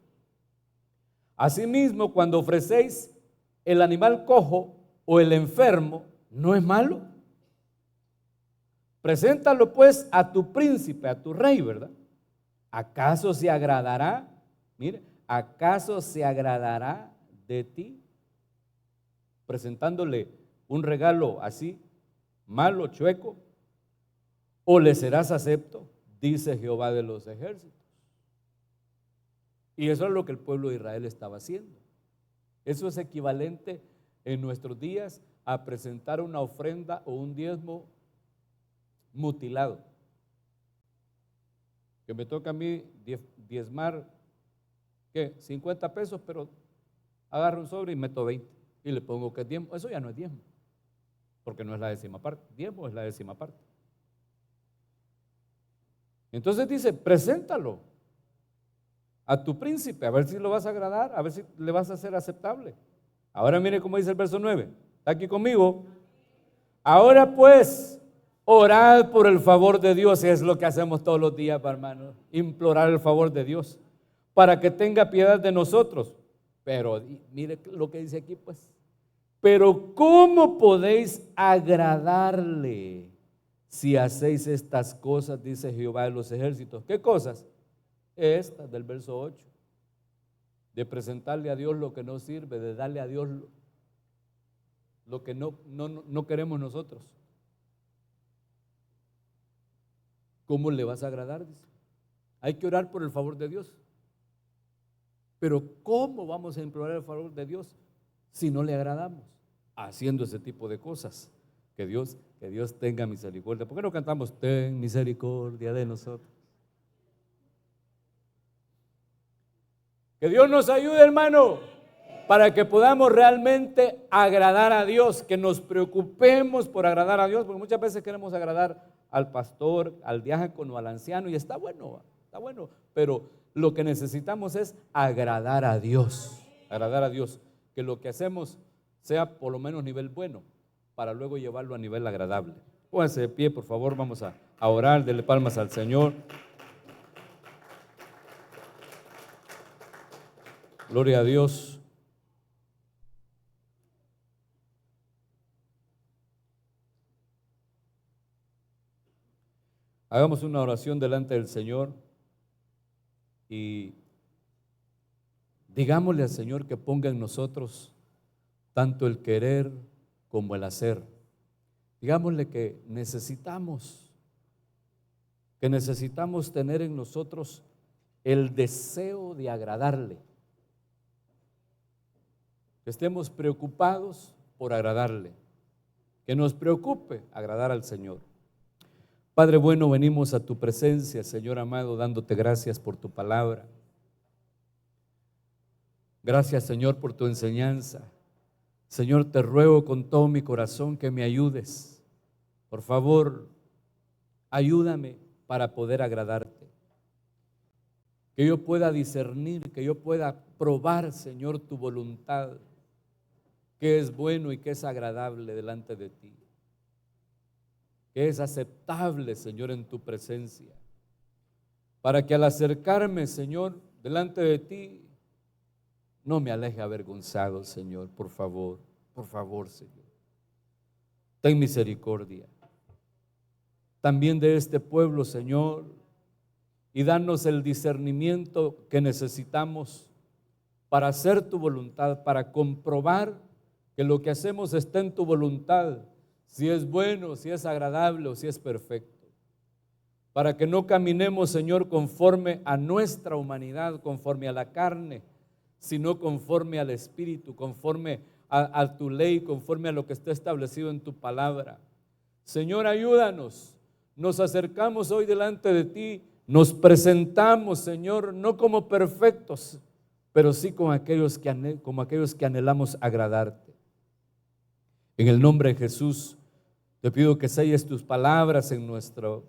Asimismo, cuando ofrecéis el animal cojo o el enfermo, no es malo. Preséntalo pues a tu príncipe, a tu rey, ¿verdad? ¿Acaso se agradará? Mire, ¿acaso se agradará de ti? Presentándole un regalo así, malo, chueco, ¿o le serás acepto? Dice Jehová de los ejércitos. Y eso es lo que el pueblo de Israel estaba haciendo. Eso es equivalente en nuestros días a presentar una ofrenda o un diezmo mutilado. que me toca a mí diezmar, ¿qué? 50 pesos, pero agarro un sobre y meto 20 y le pongo que es diezmo. Eso ya no es diezmo, porque no es la décima parte. Diezmo es la décima parte. Entonces dice, preséntalo a tu príncipe, a ver si lo vas a agradar, a ver si le vas a hacer aceptable. Ahora mire cómo dice el verso 9. ¿Está aquí conmigo? Ahora pues, orad por el favor de Dios. Es lo que hacemos todos los días, hermanos. Implorar el favor de Dios para que tenga piedad de nosotros. Pero mire lo que dice aquí, pues. Pero ¿cómo podéis agradarle si hacéis estas cosas? Dice Jehová de los ejércitos. ¿Qué cosas? Estas del verso 8. De presentarle a Dios lo que no sirve, de darle a Dios lo que no queremos nosotros. ¿Cómo le vas a agradar? Dice. Hay que orar por el favor de Dios. Pero ¿cómo vamos a implorar el favor de Dios si no le agradamos? Haciendo ese tipo de cosas. Que Dios tenga misericordia. ¿Por qué no cantamos ten misericordia de nosotros? Que Dios nos ayude, hermano, para que podamos realmente agradar a Dios, que nos preocupemos por agradar a Dios, porque muchas veces queremos agradar al pastor, al diácono, al anciano, y está bueno, pero lo que necesitamos es agradar a Dios, que lo que hacemos sea por lo menos nivel bueno, para luego llevarlo a nivel agradable. Pónganse de pie, por favor, vamos a orar, denle palmas al Señor. Gloria a Dios. Hagamos una oración delante del Señor y digámosle al Señor que ponga en nosotros tanto el querer como el hacer. Digámosle que necesitamos tener en nosotros el deseo de agradarle. Que estemos preocupados por agradarle, que nos preocupe agradar al Señor. Padre bueno, venimos a tu presencia, Señor amado, dándote gracias por tu palabra. Gracias, Señor, por tu enseñanza. Señor, te ruego con todo mi corazón que me ayudes. Por favor, ayúdame para poder agradarte. Que yo pueda discernir, que yo pueda probar, Señor, tu voluntad, que es bueno y que es agradable delante de ti, que es aceptable, Señor, en tu presencia, para que al acercarme, Señor, delante de ti, no me aleje avergonzado, Señor, por favor, Señor. Ten misericordia también de este pueblo, Señor, y danos el discernimiento que necesitamos para hacer tu voluntad, para comprobar que lo que hacemos está en tu voluntad, si es bueno, si es agradable o si es perfecto. Para que no caminemos, Señor, conforme a nuestra humanidad, conforme a la carne, sino conforme al Espíritu, conforme a tu ley, conforme a lo que está establecido en tu palabra. Señor, ayúdanos. Nos acercamos hoy delante de ti, nos presentamos, Señor, no como perfectos, pero sí como aquellos que anhelamos agradarte. En el nombre de Jesús, te pido que selles tus palabras en nuestro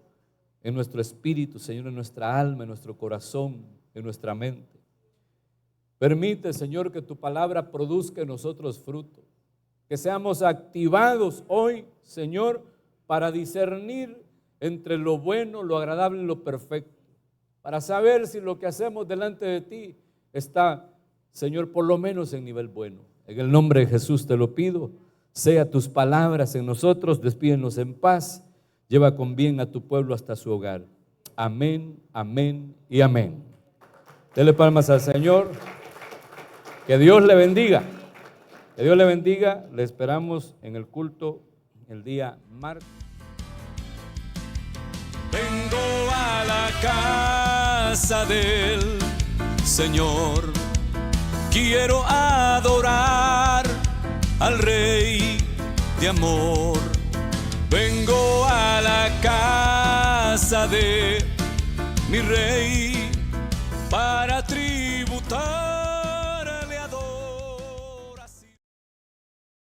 espíritu, Señor, en nuestra alma, en nuestro corazón, en nuestra mente. Permite, Señor, que tu palabra produzca en nosotros fruto, que seamos activados hoy, Señor, para discernir entre lo bueno, lo agradable y lo perfecto, para saber si lo que hacemos delante de ti está, Señor, por lo menos en nivel bueno. En el nombre de Jesús te lo pido. Sea tus palabras en nosotros, despídenos en paz, lleva con bien a tu pueblo hasta su hogar. Amén, amén y amén. Dele palmas al Señor. Que Dios le bendiga. Que Dios le bendiga. Le esperamos en el culto el día martes. Vengo a la casa del Señor. Quiero adorar al Rey de amor. Vengo a la casa de mi rey, para tributar.